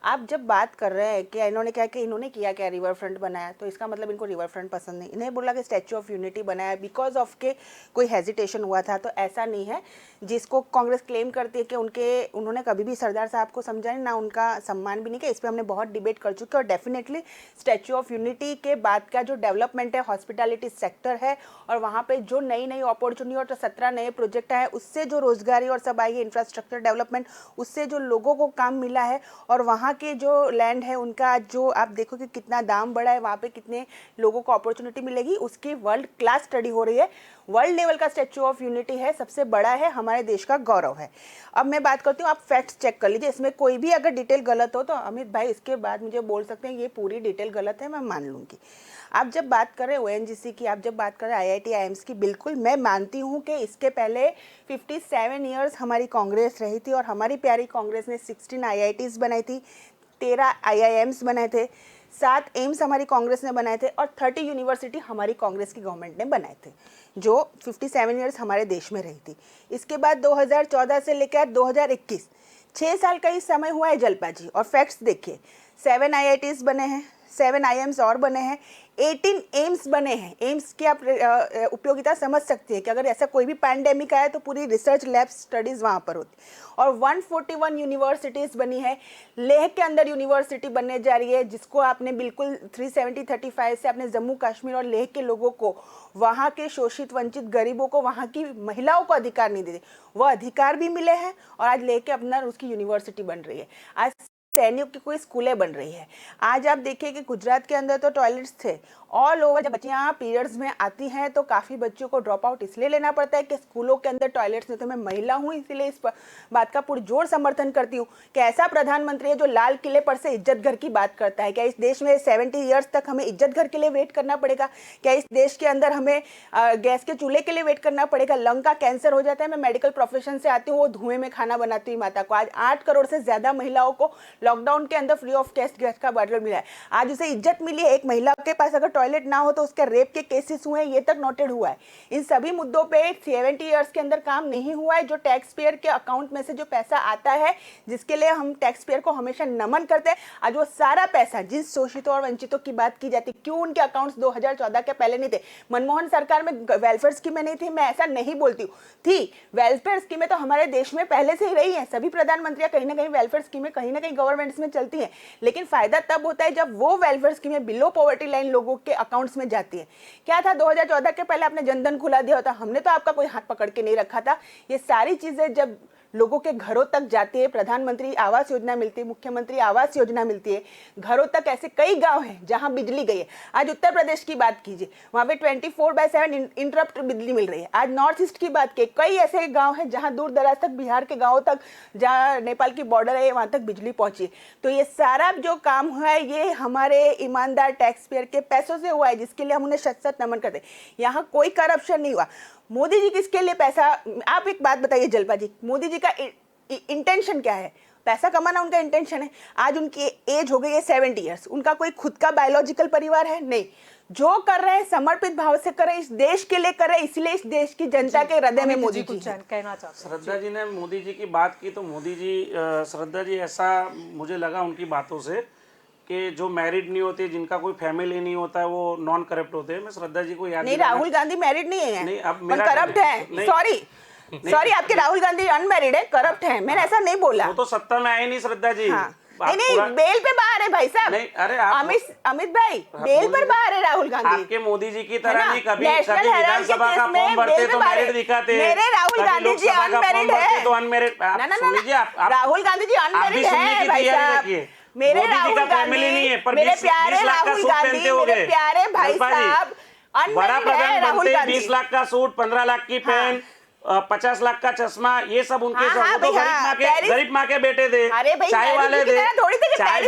S2: आप जब बात कर रहे हैं कि इन्होंने क्या कि इन्होंने किया क्या रिवर फ्रंट बनाया, तो इसका मतलब इनको रिवर फ्रंट पसंद नहीं। इन्हें बोला कि स्टैच्यू ऑफ यूनिटी बनाया बिकॉज ऑफ के कोई हेजिटेशन हुआ था, तो ऐसा नहीं है जिसको कांग्रेस क्लेम करती है कि उन्होंने कभी भी सरदार साहब को समझा नहीं, ना उनका सम्मान भी नहीं किया। इस पर हमने बहुत डिबेट कर चुके हैं और डेफिनेटली स्टैच्यू ऑफ यूनिटी के बाद का जो डेवलपमेंट है, हॉस्पिटैलिटी सेक्टर है और वहाँ पे जो नई नई अपॉर्चुनिटी और 17 नए प्रोजेक्ट आए, उससे जो रोजगारी और सब आई है, इंफ्रास्ट्रक्चर डेवलपमेंट, उससे जो लोगों को काम मिला है और वहाँ के जो लैंड है उनका जो आप देखो कि कितना दाम बढ़ा है, वहाँ पे कितने लोगों को अपॉर्चुनिटी मिलेगी, उसकी वर्ल्ड क्लास स्टडी हो रही है। वर्ल्ड लेवल का स्टैच्यू ऑफ यूनिटी है, सबसे बड़ा है, हमारे देश का गौरव है। अब मैं बात करती हूँ, आप फैक्ट्स चेक कर लीजिए, इसमें कोई भी अगर डिटेल गलत हो तो अमित भाई इसके बाद मुझे बोल सकते हैं ये पूरी डिटेल गलत है, मैं मान लूँगी। आप जब बात कर रहे हैं ओएनजीसी की, आप जब बात कर रहे हैं आईआईटी आईएम्स की, बिल्कुल मैं मानती हूँ कि इसके पहले 57 ईयर्स हमारी कांग्रेस रही थी और हमारी प्यारी कांग्रेस ने 16 आईआईटीज़ बनाई थी, 13 आईआईएम्स बनाए थे, 7 एम्स हमारी कांग्रेस ने बनाए थे और 30 यूनिवर्सिटी हमारी कांग्रेस की गवर्नमेंट ने बनाए थे, जो 57 ईयर्स हमारे देश में रही थी। इसके बाद 2014 से लेकर 2021 6 साल का ही समय हुआ है जलपा जी, और फैक्ट्स देखिए, 7 आईआईटीज़ बने हैं, 7 आईएम्स और बने हैं, 18 एम्स बने हैं। एम्स की आप उपयोगिता समझ सकते हैं कि अगर ऐसा कोई भी पैंडेमिक आया तो पूरी रिसर्च लैब स्टडीज़ वहाँ पर होती, और 141 यूनिवर्सिटीज़ बनी है। लेह के अंदर यूनिवर्सिटी बनने जा रही है, जिसको आपने बिल्कुल 370-35 से आपने जम्मू कश्मीर और लेह के लोगों को, वहाँ के शोषित वंचित गरीबों को, वहाँ की महिलाओं को अधिकार नहीं देते, वह अधिकार भी मिले हैं और आज लेह के अपना उसकी यूनिवर्सिटी बन रही है। आज सैनिक की कोई स्कूलें बन रही है। आज आप देखिए कि गुजरात के अंदर तो टॉयलेट्स थे ऑल ओवर, जब बच्चियाँ पीरियड्स में आती हैं तो काफ़ी बच्चों को ड्रॉप आउट इसलिए लेना पड़ता है कि स्कूलों के अंदर टॉयलेट्स नहीं। तो मैं महिला हूँ इसीलिए इस बात का पुरजोर समर्थन करती हूँ कि ऐसा प्रधानमंत्री है जो लाल किले पर से इज्जत घर की बात करता है। क्या इस देश में 70 ईयर्स तक हमें इज्जत घर के लिए वेट करना पड़ेगा? क्या इस देश के अंदर हमें गैस के चूल्हे के लिए वेट करना पड़ेगा? लंग का कैंसर हो जाता है, मैं मेडिकल प्रोफेशन से आती हूँ, वो धुएं में खाना बनाती हुई माता को आज 8 करोड़ से ज़्यादा महिलाओं को लॉकडाउन के अंदर फ्री ऑफ कॉस्ट गैस का बॉटल मिला है, आज उसे इज्जत मिली है। एक महिला के पास अगर टॉयलेट ना हो तो उसके रेप के केसेस हुए हैं, ये तक नोटेड हुआ है। इन सभी मुद्दों पे 70 ईयर्स के अंदर काम नहीं हुआ है। जो टैक्स पेयर के अकाउंट में से जो पैसा आता है, जिसके लिए हम टैक्स पेयर को हमेशा नमन करते हैं, आज वो सारा पैसा जिन शोषितों और वंचितों की बात की जाती, क्यों उनके अकाउंट्स 2014 के पहले नहीं थे? मनमोहन सरकार में वेलफेयर स्कीमें नहीं थी, मैं ऐसा नहीं बोलती हूँ, थी। वेलफेयर स्कीमें तो हमारे देश में पहले से ही रही है। सभी प्रधानमंत्रियां कहीं ना कहीं वेलफेयर स्कीमें कहीं ना कहीं गवर्नमेंट्स में चलती हैं, लेकिन फायदा तब होता है जब वो वेलफेयर स्कीमें बिलो पॉवर्टी लाइन लोगों के अकाउंट्स में जाती है। क्या था 2014 के पहले आपने जनधन खुला दिया होता, हमने तो आपका कोई हाथ पकड़ के नहीं रखा था। ये सारी चीजें जब लोगों के घरों तक जाती है, प्रधानमंत्री आवास योजना मिलती है, मुख्यमंत्री आवास योजना मिलती है, घरों तक ऐसे कई गांव हैं जहां बिजली गई है। आज उत्तर प्रदेश की बात कीजिए, वहां पे 24/7 इंटरप्ट बिजली मिल रही है। आज नॉर्थ ईस्ट की बात की, कई ऐसे गांव हैं जहां दूर दराज तक, बिहार के गाँव तक, जहां नेपाल की बॉर्डर है, वहां तक बिजली पहुंची। तो ये सारा जो काम हुआ है, ये हमारे ईमानदार टैक्स पेयर के पैसों से हुआ है, जिसके लिए हम उन्हें शत नमन करते हैं। यहाँ कोई करप्शन नहीं हुआ। मोदी जी किसके लिए पैसा, आप एक बात बताइए जल्पा जी, मोदी जी का इंटेंशन क्या है? पैसा कमाना उनका इंटेंशन है। आज उनकी एज हो गई है 70 ईयर्स, उनका कोई खुद का बायोलॉजिकल परिवार है नहीं। जो कर रहे हैं समर्पित भाव से कर रहे हैं, इस देश के लिए कर रहे हैं, इसलिए इस देश की जनता के हृदय में मोदी जी
S1: कुछ कहना चाहते हैं।
S3: श्रद्धा जी ने मोदी जी की बात की, तो मोदी जी, श्रद्धा जी, ऐसा मुझे लगा उनकी बातों से कि जो मैरिड नहीं होते, जिनका कोई फैमिली नहीं होता है, वो नॉन करप्ट होते हैं। मैं श्रद्धा जी को याद
S2: नहीं, राहुल गांधी मैरिड नहीं है,
S3: नहीं, अब
S2: पर करप्ट है। सॉरी, आपके राहुल गांधी अनमैरिड है, करप्ट है, मैंने ऐसा नहीं बोला।
S3: वो तो सत्ता में आए नहीं श्रद्धा जी।
S2: हाँ। नहीं, बेल पे बाहर है भाई साहब।
S3: नहीं, अरे आप
S2: अमित भाई, बेल पर बाहर है राहुल गांधी।
S3: आपके मोदी जी की तरह नहीं, कभी
S2: नेशनल
S3: कभी
S2: हेराल्ड
S3: विधानसभा
S2: के
S3: का
S2: केस में
S3: फॉर्म भरते
S2: बेल
S3: तो
S2: पे बाहर
S3: मैरिड
S2: है।
S3: दिखाते,
S2: मेरे राहुल गांधी जी अनमैरिड है,
S3: तो अनमैरिड।
S2: राहुल गांधी जी अनमैरिड है भाई साहब। मेरे राहुल गांधी, मेरे प्यारे राहुल गांधी, मेरे प्यारे भाई साहब,
S3: बड़ा
S2: अनमैरिड है राहुल
S3: प्रधानमंत्री,
S2: गांधी।
S3: 20 लाख का सूट, 15 लाख की पेन, 50 लाख का चश्मा, ये सब उनके
S2: हाँ,
S3: वो तो गरीब माँ के बेटे थे, चाय वाले थे, चाय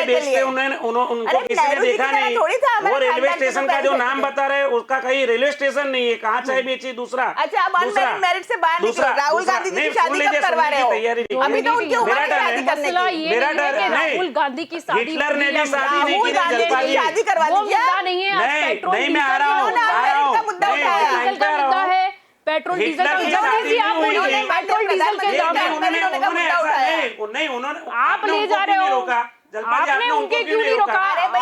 S3: बेचते, उनको किसी ने देखा नहीं। वो रेलवे स्टेशन का जो नाम बता रहे, उसका कहीं रेलवे स्टेशन नहीं है, कहाँ चाय बेची? दूसरा,
S2: अच्छा, अब अनमैरिड से बाहर निकलो। राहुल गांधी जी की शादी कब करवा रहे हो? अभी तो उनकी उम्र है शादी करने की।
S3: मेरा डर है,
S1: राहुल गांधी की शादी,
S3: हिटलर ने भी शादी नहीं की,
S2: जलपा जी शादी करवा दीजिए।
S3: नहीं, मैं आ रहा हूँ,
S2: मुद्दा उठाया,
S1: पेट्रोल डीजल
S3: हिटलर की शादी नहीं हुई थी।
S1: पेट्रोल डीजल के दाम आप ले जा रहे हो, आपने उनके क्यों नहीं रोका? आप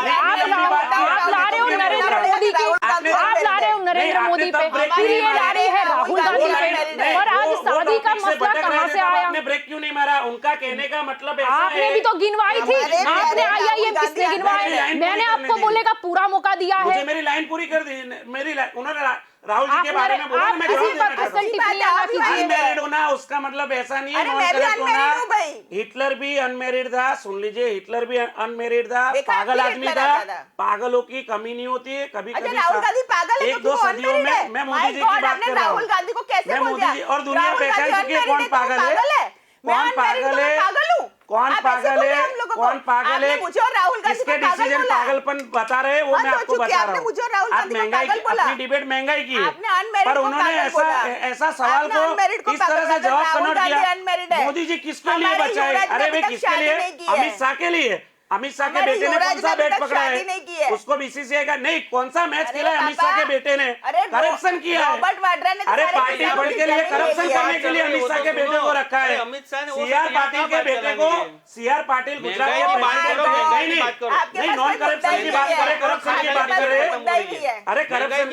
S1: ला रहे हो नरेंद्र मोदी की, आप ला रहे हो नरेंद्र मोदी पे, फिर ये ला रहे हैं राहुल गांधी पे। और आज शादी का मसला कहाँ से आया?
S3: आपने ब्रेक क्यों नहीं मारा? उनका कहने का मतलब ऐसा
S1: आपने
S3: है,
S1: भी तो गिनवाई थी, आपने IIM किसने गिनवाई? मैंने आपको बोलने का पूरा मौका दिया
S3: मुझे
S1: है।
S3: मेरी लाइन पूरी कर दी, उन्होंने राहुल जी के बारे में बोला, मैं
S1: किसी
S3: जवाब
S1: पर
S3: देना
S1: असल
S3: चाहता हूं।
S1: टिप्पणी ना कीजिए।
S3: अनमैरिड होना उसका मतलब ऐसा नहीं है
S2: अरे
S3: नॉन
S2: मैं भी
S3: करप्ट
S2: unmarried
S3: होना।
S2: हूं भाई।
S3: हिटलर भी अनमैरिड था, सुन लीजिए, हिटलर भी अनमैरिड था,
S2: देखा,
S3: पागल
S2: आपने
S3: आदमी
S2: हिटलर
S3: था,
S2: आता था।
S3: पागलों की कमी नहीं होती है कभी
S2: अच्छा,
S3: कभी।
S2: राहुल गांधी पागल है,
S3: एक दो सदियों में मैं मोदी जी की बात कर रहा हूँ।
S2: राहुल गांधी को कैसे
S3: मैं
S2: बोल
S3: मोदी
S2: दिया?
S3: जी, और दुनिया
S2: राहुल
S3: पहचान
S2: गांधी
S3: चुकी है कौन
S2: unmarried तो
S3: पागल है,
S2: मैं
S3: कौन
S2: unmarried
S3: पागल
S2: तो मैं
S3: है,
S2: पागल हूँ।
S3: कौन
S2: आप ऐसे
S3: पागल
S2: बोले
S3: है,
S2: हम लोगों को।
S3: कौन पागल
S2: आपने
S3: है,
S2: मुझे और राहुल गांधी को
S3: किसके
S2: पागल
S3: डिसीजन
S2: बोला।
S3: पागलपन बता रहे हैं वो मैं
S2: हद हो
S3: आपको
S2: चुकी है,
S3: बता
S2: आपने
S3: रहा हूँ।
S2: मुझे और राहुल
S3: आप
S2: गांधी को
S3: महंगाई
S2: पागल बोला।
S3: अपनी डिबेट महंगाई की है,
S2: आपने unmarried
S3: पर
S2: को
S3: उन्होंने
S2: पागल बोला।
S3: ऐसा सवाल
S2: आपने unmarried
S3: को
S2: को
S3: इस तरह
S2: पागल
S3: से
S2: बोला।
S3: जवाब
S2: राहुल
S3: कन्वर्ट
S2: गांधी
S3: किया।
S2: unmarried है।
S3: मोदी जी किसके लिए
S2: हमारे
S3: बचाए?
S2: युवराज ने
S3: अरे
S2: अभी
S3: भाई
S2: तक
S3: किसके
S2: शादी
S3: लिए?
S2: नहीं की है।
S3: अमित शाह के लिए। अमित शाह के
S2: हमारे
S3: बेटे ने
S2: युवराज
S3: कौन सा
S2: ने अभी
S3: बैट
S2: तक
S3: पकड़ा
S2: शादी
S3: है?
S2: नहीं की है।
S3: उसको बीसीसीआई का नहीं, कौन सा मैच
S2: अरे
S3: खेला है अमित शाह
S2: पापा,
S3: के बेटे ने?
S2: अरे
S3: करप्शन किया है।
S2: रॉबर्ट वाड्रा ने तो
S3: अरे
S2: सारे
S3: पार्टी
S2: किसानों
S3: फंड
S2: की
S3: के लिए
S2: जमीन ले
S3: करप्शन
S2: लिया।
S3: करने के लिए अमित शाह के बेटे को रखा है।
S4: अमित शाह ने वो
S3: सीआर
S4: सब
S3: पाटिल
S4: यहाँ
S3: के
S4: बात
S3: बेटे को,
S4: चलानी है।
S3: सीआर पाटिल गुजरात
S4: महंगाई की बात करो, महंगाई की बात करो।
S3: नहीं, नॉन करप्शन की बात करे, करप्शन की बात करे। अरे
S4: महंगाई की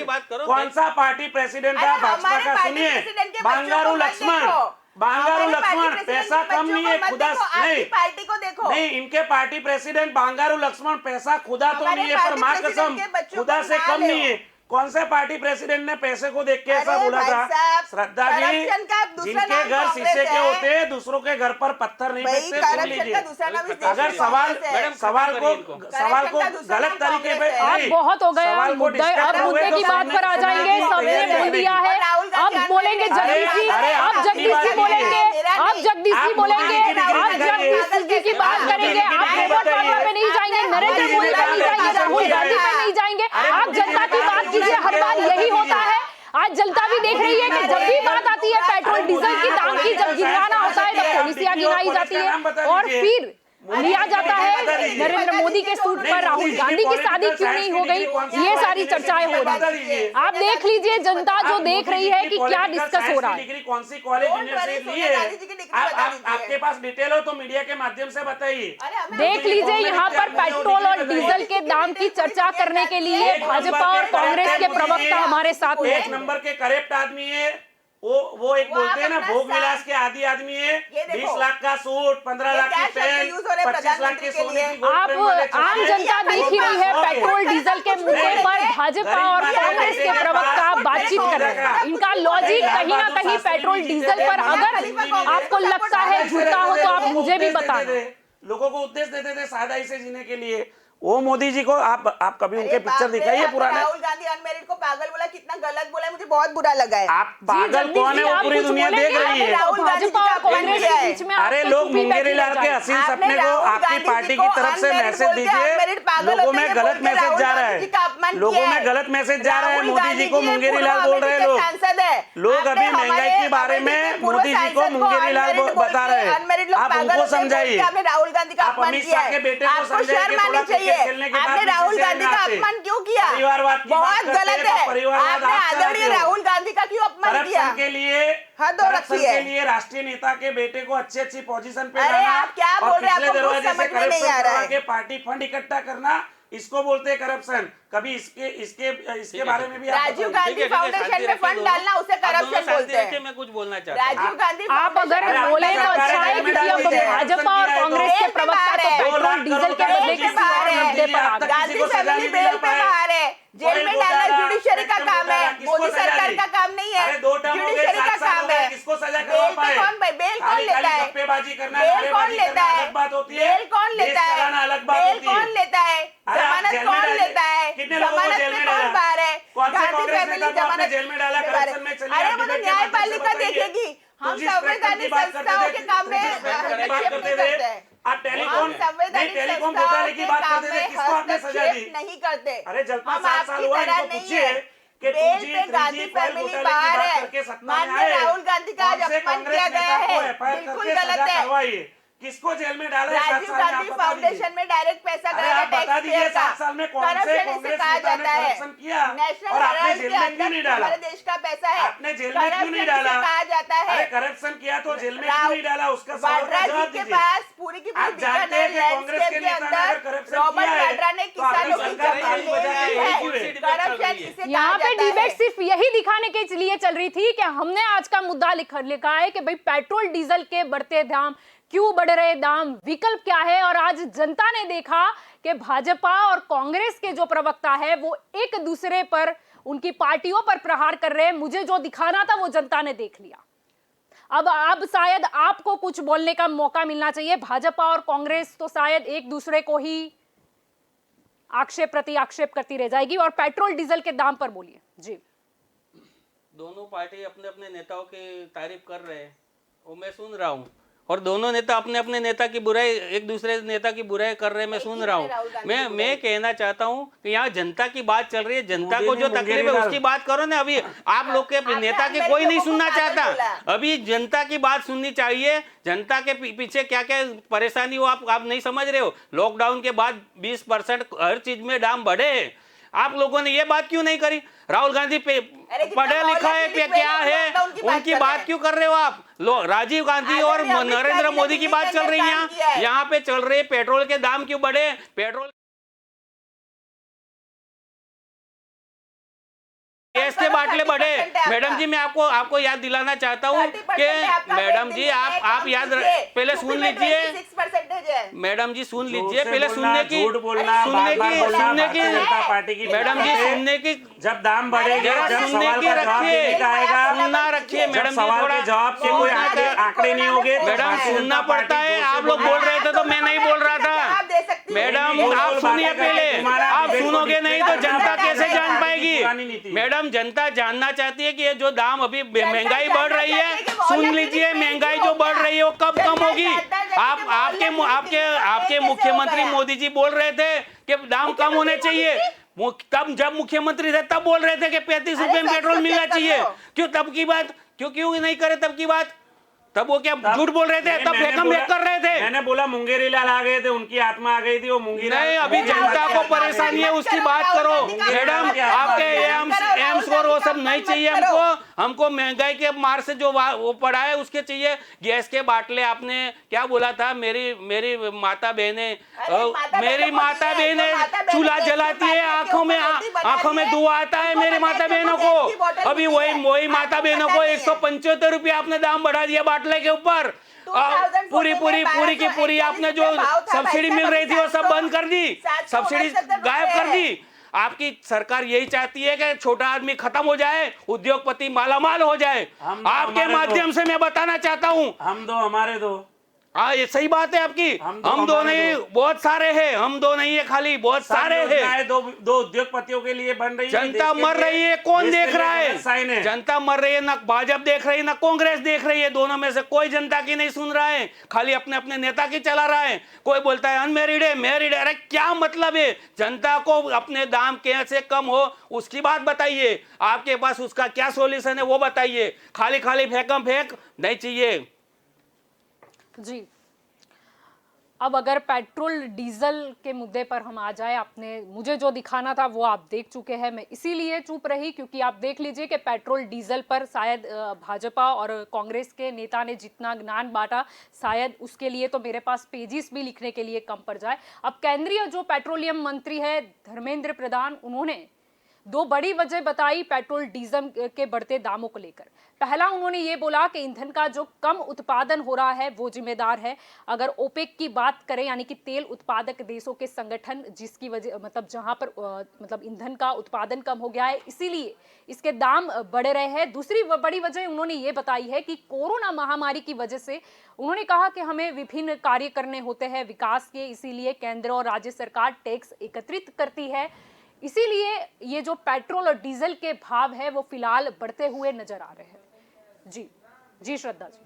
S4: बात
S3: करप्शन
S4: करो।
S3: कौन सा पार्टी प्रेसिडेंट था
S2: अरे
S3: भाजपा
S2: हमारे
S3: का?
S2: पार्टी
S3: सुनिए,
S2: प्रेसिडेंट के बच्चों
S3: बांगारू
S2: को मत
S3: लक्ष्मण,
S2: देखो।
S3: बांगारू
S2: हमारे पार्टी
S3: लक्ष्मण,
S2: प्रेसिडेंट
S3: पैसा
S2: के
S3: कम
S2: बच्चों
S3: नहीं
S2: को
S3: है,
S2: मत
S3: खुदा
S2: देखो, आपकी
S3: नहीं
S2: पार्टी को देखो।
S3: नहीं, इनके पार्टी प्रेसिडेंट बांगारू लक्ष्मण, पैसा खुदा तो
S2: हमारे
S3: नहीं है, पर
S2: पार्टी
S3: माँ
S2: प्रेसिडेंट
S3: कसम
S2: के बच्चों
S3: खुदा
S2: को
S3: से
S2: ना
S3: कम
S2: ले
S3: नहीं
S2: हो।
S3: है। कौन से पार्टी प्रेसिडेंट ने पैसे को देख के ऐसा
S2: अरे
S3: बोला
S2: भाई
S3: था?
S2: साहब,
S3: श्रद्धा जी,
S2: करप्शन का दूसरा
S3: जिनके
S2: नाम
S3: घर
S2: कांग्रेस
S3: शीशे के
S2: है।
S3: होते हैं, दूसरों के घर पर पत्थर नहीं
S2: भाई,
S3: फेंकते। सुन
S2: करप्शन
S3: लीजिए,
S2: का दूसरा नाम इस देश
S3: अगर
S2: में
S3: सवाल
S2: कांग्रेस है।
S3: सवाल को
S2: करप्शन का दूसरा
S3: गलत
S2: नाम
S3: तरीके पे
S2: कांग्रेस है।
S3: नहीं,
S1: अब बहुत हो गया
S3: सवाल को
S1: मुद्दा,
S3: डिस्टर्ब
S1: अब
S3: हुए
S1: मुद्दे
S3: तो
S1: की बात पर आ जाएंगे। सबने बोल दिया है, अब बोलेंगे जगदीश जी, अब जगदीश जी बोलेंगे, अब जगदीश जी बोलेंगे, अब जगदीश जी की बात करेंगे। आप रोबोट वाड्रा पे नहीं जाएंगे, नरेंद्र मोदी पे नहीं जाएंगे, राहुल गांधी पे नहीं जाएंगे, आप जनता की बात कीजिए। हर बार यही होता है। आज जनता भी देख रही है कि जब भी बात आती है पेट्रोल डीजल की दाम की, जब गिरवाना होता है तब पुलिसिया
S3: और
S1: गिनाई
S3: कॉलेज
S1: जाती
S3: का
S1: है
S3: नाम बता
S1: और
S3: दीजिए।
S1: फिर
S3: मोदी
S1: लिया
S3: जी
S1: जाता
S3: के
S1: है
S3: बता दीजिए।
S1: नरेंद्र मोदी के सूट
S3: नहीं,
S1: पर राहुल
S3: मोदी जी
S1: गांधी की
S3: पॉलिटिकल
S1: शादी क्यों
S3: साइंस
S1: नहीं
S3: की
S1: हो गई,
S3: डिग्री कौन सी
S1: ये
S3: कॉलेज
S1: सारी चर्चाएं हो
S3: बता
S1: रही
S3: दीजिए।
S1: हैं। आप देख लीजिए जनता जो देख रही है कि क्या डिस्कस हो रहा है।
S3: डिग्री कौन सी कॉलेज
S2: Don't worry,
S3: यूनिवर्सिटी ली
S2: सोनिया
S3: है?
S2: गांधी जी की डिग्री बता दीजिए।
S3: आपके पास डिटेल हो तो मीडिया के माध्यम से बताइए।
S1: देख लीजिए यहाँ पर पेट्रोल और डीजल के दाम की चर्चा करने के लिए भाजपा और कांग्रेस के प्रवक्ता हमारे साथ
S3: एक
S1: हैं।
S3: नंबर के करेक्ट आदमी है वो एक
S2: वो
S3: बोलते हैं ना
S2: आप अपना
S3: भोग विलास के आदि आदमी है।
S2: ये देखो।
S3: 20 लाख का सूट, 15
S2: ये
S3: लाख की
S2: क्या शब्द
S3: पेन,
S2: यूज हो रहे हैं
S3: 25 लाख
S2: प्रधानमंत्री
S3: के
S2: के
S3: सोने
S2: लिए?
S3: की गोल्ड
S1: आप
S3: फ्रेम वाले चश्मे।
S1: आम जनता देख ही रही है पेट्रोल डीजल के मुद्दे पर भाजपा और कांग्रेस के प्रवक्ता बातचीत कर रहे हैं। इनका लॉजिक कहीं ना कहीं पेट्रोल डीजल पर अगर आपको लगता है झूठा हो तो आप मुझे भी बताना।
S3: लोगों को उद्देश्य देते थे सादाई से जीने के लिए। वो मोदी जी को आप कभी उनके पिक्चर दिखाइए पुराने।
S2: राहुल गांधी अनमेरिड को पागल बोला, कितना गलत बोला है, मुझे बहुत बुरा लगा है।
S3: आप पागल कौन है वो पूरी दुनिया देख रही है।
S2: राहुल गांधी
S1: भाजपा और
S2: का
S1: कांग्रेस
S2: किया
S1: के
S2: है।
S1: बीच में
S3: अरे
S1: आप तो
S3: लोग
S1: चुप ही
S3: मुंगेरी
S1: बैठे
S3: लाल
S1: रह
S3: के
S1: जाएं।
S3: हसीन
S2: आपने
S3: सपने को
S2: राहुल
S3: आपकी
S2: गांधी
S3: पार्टी
S2: जी
S3: की
S2: को
S3: तरफ से
S2: unmarried
S3: मैसेज
S2: बोल के
S3: दीजिए।
S2: unmarried पागल
S3: लोगों
S2: होते
S3: में
S2: हैं,
S3: गलत
S2: बोल के
S3: मैसेज
S2: राहुल
S3: जा रहा
S2: गांधी जी का
S3: है।
S2: अपमान
S3: लोगों
S2: किया
S3: में
S2: है।
S3: गलत मैसेज जा रहा है।
S2: राहुल
S3: मोदी
S2: गांधी
S3: जी को
S2: जी
S3: मुंगेरी लाल
S2: पूर्व
S3: बोल रहे हैं
S2: अमेठी के
S3: लोग।
S2: सांसद है।
S3: लोग
S2: आपने
S3: अभी महंगाई
S2: हमारे
S3: के बारे
S2: अमेठी
S3: में
S2: के पूर्व
S3: मोदी जी को
S2: सांसद
S3: मुंगेरी लाल
S2: unmarried बोल
S3: बता
S2: के
S3: रहे हैं।
S2: unmarried लोग
S3: आप
S2: पागल
S3: उनको
S2: होते हैं, बोल
S3: समझाइए।
S2: के आपने राहुल गांधी का
S3: आप
S2: अपमान
S3: अमित
S2: किया
S3: शाह
S2: है।
S3: के बेटे को
S2: आपको
S3: समझाइए
S2: शर्म
S3: कि
S2: आनी
S3: थोड़ा
S2: चाहिए।
S3: क्रिकेट खेलने के बाद
S2: आपने राहुल
S3: पीछे से
S2: गांधी का
S3: नाचे।
S2: अपमान क्यों किया?
S3: परिवारवाद की बात
S2: बहुत
S3: करते
S2: गलत
S3: हैं
S2: है।
S3: तो परिवारवाद
S2: आपने
S3: आप चलाते
S2: आदरणीय
S3: हो।
S2: राहुल गांधी का क्यों अपमान किया?
S3: करप्शन के लिए
S2: हद हो
S3: करप्शन
S2: रखी है।
S3: के लिए राष्ट्रीय नेता के बेटे को अच्छी पोजीशन पे
S2: अरे
S3: लाना
S2: आप क्या
S3: और
S2: बोल रहे हैं?
S3: पिछले
S2: आपको कुछ
S3: दरवाजे से
S2: समझ में नहीं
S3: करप्शन
S2: आ रहा
S3: करवा
S2: है।
S3: के पार्टी फंड इकट्ठा करना, इसको बोलते हैं करप्शन। कभी इसके बारे में भी आप
S2: राजीव
S3: बताइए।
S2: गांधी
S4: ठीक है,
S2: फाउंडेशन
S4: शांति
S2: में
S4: रखिए
S2: फंड
S4: दोनों।
S2: डालना उसे
S4: आप दोनों
S2: करप्शन
S4: शांति
S2: बोलते
S4: रखिए,
S2: हैं।
S4: मैं कुछ बोलना चाहता हूँ।
S2: राजीव गांधी
S1: आप अगर
S2: फाउंडेशन
S1: बोले तो
S2: में
S1: अच्छा है क्योंकि अब भाजपा और कांग्रेस के प्रवक्ता तो पेट्रोल डीजल के बदले किसी और मुद्दे पर आ गए।
S2: गांधी फैमिली बेल पे बाहर है। जेल में डालना जुडिशरी का काम है, मोदी सरकार का काम नहीं है। जुडिशरी का काम है।
S3: किसको सजा
S2: बेल
S3: करवा
S2: पे
S3: पाए?
S2: कौन बेल कौन लेता है?
S3: गप्पेबाजी करना,
S2: बेल कौन
S3: नारेबाजी
S2: लेता
S3: करना
S2: है?
S3: अलग बात होती है।
S2: बेल कौन लेता
S3: देश
S2: है?
S3: चलाना अलग बात
S2: बेल
S3: होती है।
S2: कौन लेता है?
S3: अरे आप
S2: जमानत
S3: जेल में
S2: कौन
S3: डाले।
S2: लेता है?
S3: कितने लोगों को
S2: जमानत
S3: जेल
S2: पे
S3: में
S2: कौन
S3: डाला?
S2: बाहर है?
S3: कौन से
S2: गांधी
S3: कांग्रेस
S2: फैमिली
S3: नेता को आपने
S2: जमानत
S3: जेल में डाला?
S2: के बारे
S3: करप्शन में चलिए,
S2: अरे
S3: आप
S2: वो तो
S3: डिबेट के माध्यम से
S2: न्यायपालिका
S3: बताइए।
S2: देखेगी। हम
S3: तो जिस स्पेक्ट्रम की
S2: संवैधानिक
S3: बात करते
S2: संस्थाओं
S3: थे,
S2: के काम में
S3: जिस स्पेक्ट्रम की बात
S2: हस्तक्षेप
S3: करते
S2: नहीं
S3: थे,
S2: करते हैं।
S3: आप टेलीकॉम
S2: हम संवैधानिक
S3: टेलीकॉम
S2: संस्थाओं
S3: घोटाले की
S2: के
S3: बात
S2: काम
S3: करते थे,
S2: में
S3: किसको आपने सजा दी?
S2: हस्तक्षेप नहीं करते।
S3: अरे जलपा
S2: हम
S3: 7 साल
S2: आपकी
S3: हुआ,
S2: तरह
S3: इनको
S2: नहीं
S3: पूछिए
S2: है।
S3: कि
S2: बेल
S3: 2G,
S2: पे
S3: 3G
S2: गांधी
S3: फाइल
S2: फैमिली
S3: घोटाले की
S2: बाहर
S3: बात
S2: है।
S3: करके सत्ता में
S2: माननीय
S3: आए।
S2: राहुल गांधी का आज
S3: कौन से
S2: अपमान
S3: कांग्रेस
S2: किया गया
S3: नेता को
S2: है,
S3: FIR
S2: बिल्कुल
S3: करके
S2: गलत
S3: सजा
S2: है।
S3: करवाइए। किसको जेल में डाला है 7
S2: राजीव
S3: साल में? आप
S2: गांधी
S3: बता दीजिए।
S2: फाउंडेशन में डायरेक्ट पैसा
S3: अरे
S2: गया
S3: आप बता दीजिए
S2: टैक्स
S3: 7 साल में कौन से
S2: करप्शन इसे
S3: कांग्रेस
S2: कहा
S3: नेता ने
S2: जाता है।
S3: करप्शन किया
S2: नेशनल
S3: और आपने
S2: हेराल्ड
S3: जेल
S2: के
S3: में क्यों
S2: अंदर
S3: नहीं डाला?
S2: हमारे देश का पैसा है।
S3: आपने जेल में क्यों नहीं डाला?
S2: कहा जाता है।
S3: अरे करप्शन किया तो जेल में क्यों नहीं डाला? उसका सवाल का
S2: वाड्रा
S3: जवाब
S2: जी के
S3: दीजिए।
S2: पास पूरी की पूरी
S3: आप जानते हैं कि कांग्रेस के
S2: लैंडस्केप के
S3: नेता ने अगर
S2: अंदर
S3: करप्शन
S2: रॉबर्ट
S3: किया है,
S2: वाड्रा ने
S3: तो आपने
S2: किसानों की
S3: सरकार
S2: जमीन
S3: ताली
S2: ले
S3: बजा के
S2: ली
S3: यही
S2: है।
S3: क्यों है?
S2: करप्शन इसे
S1: यहाँ
S2: कहा
S1: पे
S2: जाता
S1: डिबेट
S2: है।
S1: सिर्फ यही दिखाने के लिए चल रही थी कि हमने आज का मुद्दा लिखा है कि भाई पेट्रोल डीजल के बढ़ते दाम क्यों बढ़ रहे दाम, विकल्प क्या है। और आज जनता ने देखा कि भाजपा और कांग्रेस के जो प्रवक्ता है वो एक दूसरे पर, उनकी पार्टियों पर प्रहार कर रहे हैं। मुझे जो दिखाना था वो जनता ने देख लिया। अब शायद आपको कुछ बोलने का मौका मिलना चाहिए। भाजपा और कांग्रेस तो शायद एक दूसरे को ही आक्षेप प्रति आक्षेप करती रह जाएगी। और पेट्रोल डीजल के दाम पर बोलिए जी।
S4: दोनों पार्टी अपने अपने नेताओं की तारीफ कर रहे हैं, वो मैं सुन रहा हूँ। और दोनों नेता अपने अपने नेता की बुराई, एक दूसरे नेता की बुराई कर रहे हैं, मैं सुन रहा हूँ। मैं कहना चाहता हूँ कि यहाँ जनता की बात चल रही है, जनता को जो तकलीफ है उसकी बात करो ना। अभी आप लोग के नेता की कोई नहीं सुनना चाहता। अभी जनता की बात सुननी चाहिए। जनता के पीछे क्या क्या परेशानी हो आप नहीं समझ रहे हो। लॉकडाउन के बाद 20% हर चीज में दाम बढ़े, आप लोगों ने ये बात क्यों नहीं करी? राहुल गांधी पे पढ़ा लिखा है क्या है, उनकी बात क्यों कर रहे हो आप? राजीव गांधी और नरेंद्र मोदी की बात चल रही है। यहाँ पे चल रही है पेट्रोल के दाम क्यों बढ़े। पेट्रोल गैस के बाटले बढ़े। मैडम जी मैं आपको याद दिलाना चाहता हूँ कि मैडम जी आप याद पहले सुन लीजिए। मैडम जी सुन लीजिए, पहले सुनने की मैडम जी सुनने की
S3: जब दाम बढ़ेगा, जब सवाल का जवाब देने का आएगा,
S4: सुनना रखिए मैडम जी,
S3: सवाल
S4: थोड़ा
S3: के जवाब के कोई आंकड़े नहीं होंगे।
S4: मैडम सुनना पड़ता है। आप लोग बोल रहे थे तो मैं नहीं बोल रहा था। मैडम आप सुनिए पहले, आप सुनोगे नहीं तो जनता कैसे जान पाएगी? मैडम जनता जानना चाहती है कि ये जो दाम अभी महंगाई बढ़ रही है, सुन लीजिए, महंगाई जो बढ़ रही है वो कब कम होगी? आपके मुख्यमंत्री मोदी जी बोल रहे थे कि दाम कम होने चाहिए। तब जब मुख्यमंत्री थे तब बोल रहे थे कि 35 रुपए में पेट्रोल मिलना चाहिए। क्यों तब की बात क्यों नहीं करे तब की बात? तब वो क्या झूठ बोल रहे थे?
S3: नहीं,
S4: तब
S3: मैंने
S4: फेकम
S3: बोला-
S4: फेक कर रहे थे।
S3: मैंने बोला मुंगेरी लाल आ गए थे, उनकी आत्मा आ गई थी, वो मुंगेरी
S4: नहीं, अभी जनता को परेशानी है उसकी बात करो मैडम। आपके एम्स और वो सब नहीं चाहिए हमको महंगाई के मार से जो वो पड़ा है उसके चाहिए। गैस के बाटले आपने क्या बोला था? मेरी माता बहनें चूल्हा जलाती है, आंखों में धुआं आता है मेरी माता बहनों को। अभी वही माता बहनों को 175 रुपया आपने दाम बढ़ा दिया बाटले के ऊपर। पूरी की पूरी आपने जो सब्सिडी मिल रही थी वो सब बंद कर दी, सब्सिडी गायब कर दी। आपकी सरकार यही चाहती है कि छोटा आदमी खत्म हो जाए, उद्योगपति मालामाल हो जाए। आपके माध्यम से मैं बताना चाहता हूँ,
S3: हम दो हमारे दो।
S4: हाँ ये सही बात है आपकी। हम दो
S3: हमारे
S4: नहीं, बहुत सारे हैं। हम दो नहीं है खाली, बहुत सारे हैं।
S3: दो उद्योगपतियों के लिए बन रही है।
S4: जनता मर रही है, कौन देख रहा है? जनता मर रही है, ना भाजपा देख रही है ना कांग्रेस देख रही है। दोनों में से कोई जनता की नहीं सुन रहा है, खाली अपने अपने नेता की चला रहा है। कोई बोलता है अनमेरिड है, मैरिड है। अरे क्या मतलब है? जनता को अपने दाम कैसे कम हो उसकी बात बताइए। आपके पास उसका क्या सॉल्यूशन है वो बताइए। खाली फेंकम फेंक नहीं चाहिए।
S1: जी, अब अगर पेट्रोल डीजल के मुद्दे पर हम आ जाए, आपने मुझे जो दिखाना था वो आप देख चुके हैं। मैं इसीलिए चुप रही क्योंकि आप देख लीजिए कि पेट्रोल डीजल पर शायद भाजपा और कांग्रेस के नेता ने जितना ज्ञान बांटा, शायद उसके लिए तो मेरे पास पेजिस भी लिखने के लिए कम पड़ जाए। अब केंद्रीय जो पेट्रोलियम मंत्री है धर्मेंद्र प्रधान, उन्होंने दो बड़ी वजह बताई पेट्रोल डीजल के बढ़ते दामों को लेकर। पहला, उन्होंने ये बोला कि ईंधन का जो कम उत्पादन हो रहा है वो जिम्मेदार है। अगर ओपेक की बात करें, यानी कि तेल उत्पादक देशों के संगठन, जिसकी वजह मतलब जहां पर मतलब ईंधन का उत्पादन कम हो गया है, इसीलिए इसके दाम बढ़ रहे हैं। दूसरी बड़ी वजह उन्होंने ये बताई है कि कोरोना महामारी की वजह से उन्होंने कहा कि हमें विभिन्न कार्य करने होते हैं विकास के, इसीलिए केंद्र और राज्य सरकार टैक्स एकत्रित करती है। इसीलिए ये जो पेट्रोल और डीजल के भाव है वो फिलहाल बढ़ते हुए नजर आ रहे हैं। जी श्रद्धा जी।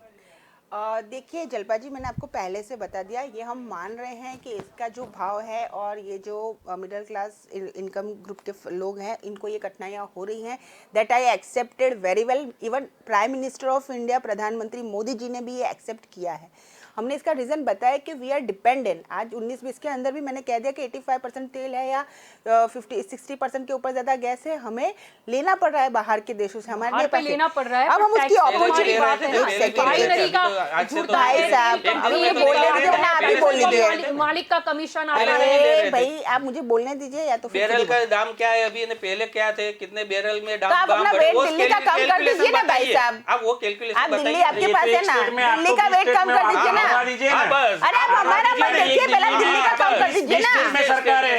S2: देखिए जल्पा जी, मैंने आपको पहले से बता दिया, ये हम मान रहे हैं कि इसका जो भाव है और ये जो मिडिल क्लास इनकम ग्रुप के लोग हैं इनको ये कठिनाइयाँ हो रही हैं। That I accepted very well. Even prime minister of India, प्रधानमंत्री मोदी जी ने भी ये एक्सेप्ट किया है। हमने इसका रीज़न बताया कि वी आर डिपेंडेंट। आज 19-20 के अंदर भी मैंने कह दिया कि 85% तेल है या 50-60% के ऊपर ज़्यादा गैस है, हमें लेना पड़ रहा है बाहर के देशों से, हमारे लिए पैसे
S1: लेना पड़ रहा है।
S2: अब हम उसकी अपॉर्चुनिटी
S1: बात है, मालिक का कमीशन आता है।
S2: भाई आप मुझे बोलने दीजिए, या तो
S4: बैरल का दाम क्या है अभी? पहले क्या थे, कितने बैरल में दाम?
S2: आप अपना वेट दिल्ली का कम कर दीजिए ना भाई साहब।
S4: आप वो कैलकुलेशन
S2: आप दिल्ली आपके पास है ना, दिल्ली का वेट कम कर दीजिए ना। अरे आप हमारा मत देखिए, पहले दिल्ली का कम कर दीजिए ना।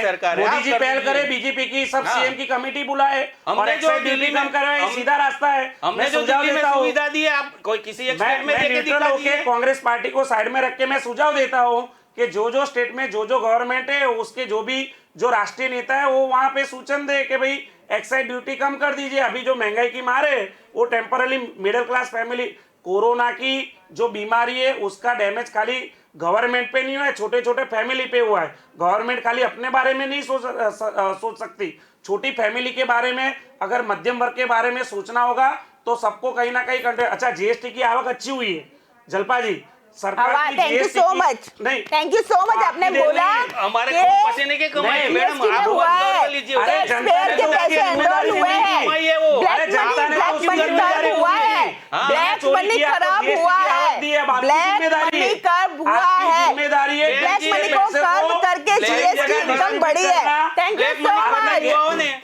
S3: सरकार मोदी जी पहल करे, बीजेपी की सब सीएम की कमेटी बुलाए और एक्साइज ड्यूटी कम करवाए, सीधा रास्ता है।
S4: हमने जो दिल्ली में सुविधा दी है, आप कोई किसी एक स्टेट में देके दिखा दीजिए।
S3: कांग्रेस पार्टी को साइड में रख के मैं सुझाव देता हूँ कि जो स्टेट में जो गवर्नमेंट है उसके जो राष्ट्रीय नेता है वो वहां पे सूचन दे कि भाई एक्साइज ड्यूटी कम कर दीजिए। अभी जो महंगाई की मार है वो temporary middle class family, corona की जो बीमारी है उसका डैमेज खाली गवर्नमेंट पे नहीं हुआ है, छोटे छोटे फैमिली पे हुआ है। गवर्नमेंट खाली अपने बारे में नहीं सोच सकती, छोटी फैमिली के बारे में, अगर मध्यम वर्ग के बारे में सोचना होगा तो सबको कहीं ना कहीं कंट्रोल। अच्छा, जीएसटी की आवक अच्छी हुई है जल्पा जी, सरकार की
S2: थैंक यू सो मच,
S3: नहीं
S2: थैंक यू सो मच। आपने बोला
S4: हमारे खून पसीने के कमाई है मैडम, आप
S2: हुआ है,
S4: लीजिए।
S2: टैक्सपेयर के पैसे एनरोल हुए हैं, ब्लैक मनी हुआ है, ब्लैक मनी खराब हुआ है, ब्लैक मनी कर्व हुआ है, ब्लैक मनी को कर्व करके जीएसटी इनकम बढ़ी है। Thank you so much,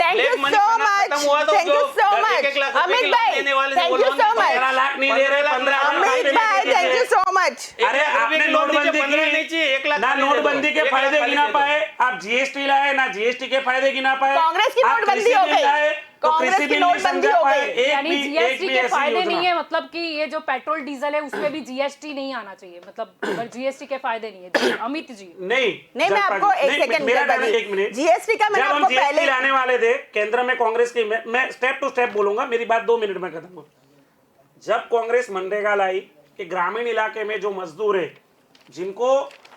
S2: thank you so much, thank you so much Amit भाई, thank you so much
S3: 15 lakh नहीं दे रहे, 15
S2: अमित भाई, थैंक यू सो मच।
S3: अरे आपने नोटबंदी की ना, नोटबंदी के फायदे गिना पाए, आप जीएसटी लाए ना, जीएसटी के फायदे गिना पाए।
S2: कांग्रेस की नोटबंदी हो गई, कांग्रेस की नोटबंदी हो गई,
S1: यानी जीएसटी के फायदे नहीं है, मतलब कि ये जो पेट्रोल डीजल है उसमें भी जीएसटी नहीं आना चाहिए, मतलब अगर जीएसटी के फायदे नहीं है। अमित जी
S3: नहीं,
S2: मैं आपको एक मिनट, जीएसटी का मैंने आपको पहले
S3: लाने वाले थे केंद्र में कांग्रेस की, मैं स्टेप टू स्टेप बोलूंगा, मेरी बात 2 मिनट में खत्म हो। जब कांग्रेस मनरेगा लाई कि ग्रामीण इलाके में जो मजदूर है जिनको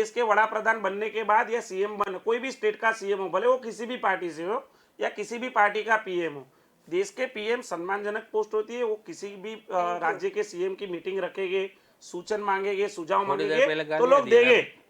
S3: देश के वड़ा प्रधान बनने के बाद या सीएम बन, कोई भी स्टेट का सीएम हो, भले वो किसी भी पार्टी से हो या किसी भी पार्टी का पीएम हो, देश के पीएम सम्मानजनक पोस्ट होती है। वो किसी भी राज्य के सीएम की मीटिंग रखेंगे, सूचन मांगेंगे, सुझाव
S4: थोड़ी देर
S3: मांगेंगे
S4: पहले
S3: तो
S4: गालियां
S3: लोग
S4: दी ना।
S3: देंगे।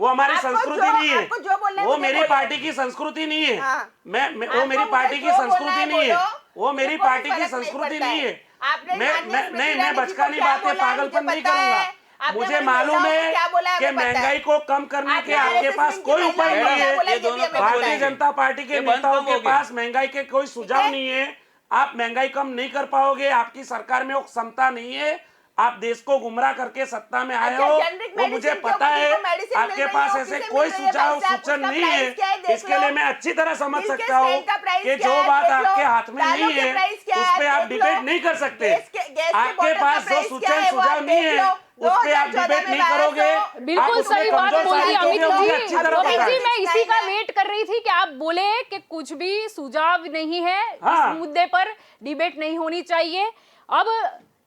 S3: वो हमारी
S2: आपको
S3: संस्कृति
S2: जो-
S3: नहीं
S2: आपको जो बोलना
S3: है,
S2: है
S3: वो
S2: मुझे
S3: मेरी
S2: बोलिए।
S3: पार्टी की संस्कृति नहीं है।
S2: हाँ।
S3: वो
S2: आपको
S3: मेरी
S2: मुझे
S3: पार्टी की
S2: जो बोलना
S3: संस्कृति
S2: है
S3: नहीं है,
S2: बोलो,
S3: वो मेरी
S2: मुझे कोई
S3: पार्टी की
S2: फर्क नहीं
S3: संस्कृति
S2: पड़ता
S3: नहीं
S2: है।
S3: है।
S2: आपने
S3: मैं
S2: माननीय
S3: मैं
S2: स्मृति
S3: नहीं,
S2: ईरानी
S3: मैं
S2: जी को
S3: बचकानी
S2: क्या
S3: बातें
S2: बोला है,
S3: पागलपन
S2: मुझे
S3: नहीं
S2: पता है।
S3: करूंगा।
S2: आपने
S3: मुझे
S2: हमारी
S3: मालूम
S2: महिलाओं को
S3: है
S2: क्या बोला है,
S3: कि
S2: हमें पता है।
S3: महंगाई को कम करने
S2: आपने
S3: के आपके
S2: RSS
S3: पास
S2: विंग की
S3: कोई उपाय
S2: महिलाओं को
S3: नहीं
S2: क्या
S3: है।
S2: बोला है,
S4: ये
S2: ये भी
S4: दोनों
S2: हमें
S4: कम
S2: पता
S4: हो
S2: है।
S3: भारतीय
S4: जाएंगे।
S3: जनता पार्टी के
S4: ये बंद
S3: नेताओं
S4: कम
S3: के
S4: होगी।
S3: पास महंगाई के कोई सुझाव नहीं है। आप महंगाई कम नहीं कर पाओगे, आपकी सरकार में वो क्षमता नहीं है। आप देश को गुमराह करके सत्ता में आए
S2: अच्छा,
S3: हो,
S2: generic
S3: वो मुझे
S2: medicine
S3: पता
S2: क्यों?
S3: है।
S2: किसी को medicine मिल
S3: आपके
S2: रही
S3: पास
S2: है,
S3: ऐसे
S2: किसे
S3: कोई
S2: मिल रही है
S3: सुझाव
S2: भाई साहब,
S3: सूचन
S2: उसका
S3: नहीं
S2: price
S3: है,
S2: क्या है, देख
S3: इसके
S2: लो।
S3: लिए मैं अच्छी तरह समझ
S2: मिल्क के
S3: सकता हूँ
S2: स्टैंड का प्राइस
S3: कि
S2: क्या
S3: जो
S2: है,
S3: बात
S2: देख लो।
S3: आपके हाथ में
S2: दालों
S3: नहीं
S2: के
S3: है
S2: प्राइस क्या
S3: उस
S2: है,
S3: पे आप
S2: देख लो।
S3: डिबेट नहीं कर सकते।
S2: गैस के
S3: आपके
S2: बॉटल का
S3: पास जो
S2: प्राइस क्या
S3: सूचन
S2: है, वो
S3: सुझाव
S2: आप
S3: नहीं
S2: देख
S3: है
S2: लो।
S3: उस पे आप
S2: 2014
S3: डिबेट
S2: में
S3: नहीं करोगे।
S1: बिल्कुल
S3: आप उसमें
S1: सही बात
S3: कमजोर
S1: बोली
S3: साबित
S1: अमित
S3: होगे, मुझे
S1: जी।
S3: अच्छी तरह
S1: अमित
S3: पता
S1: जी,
S3: है।
S1: मैं इसी का वेट कर रही थी कि आप बोले कि कुछ भी सुझाव नहीं है,
S3: हाँ।
S1: इस मुद्दे पर डिबेट नहीं होनी चाहिए। अब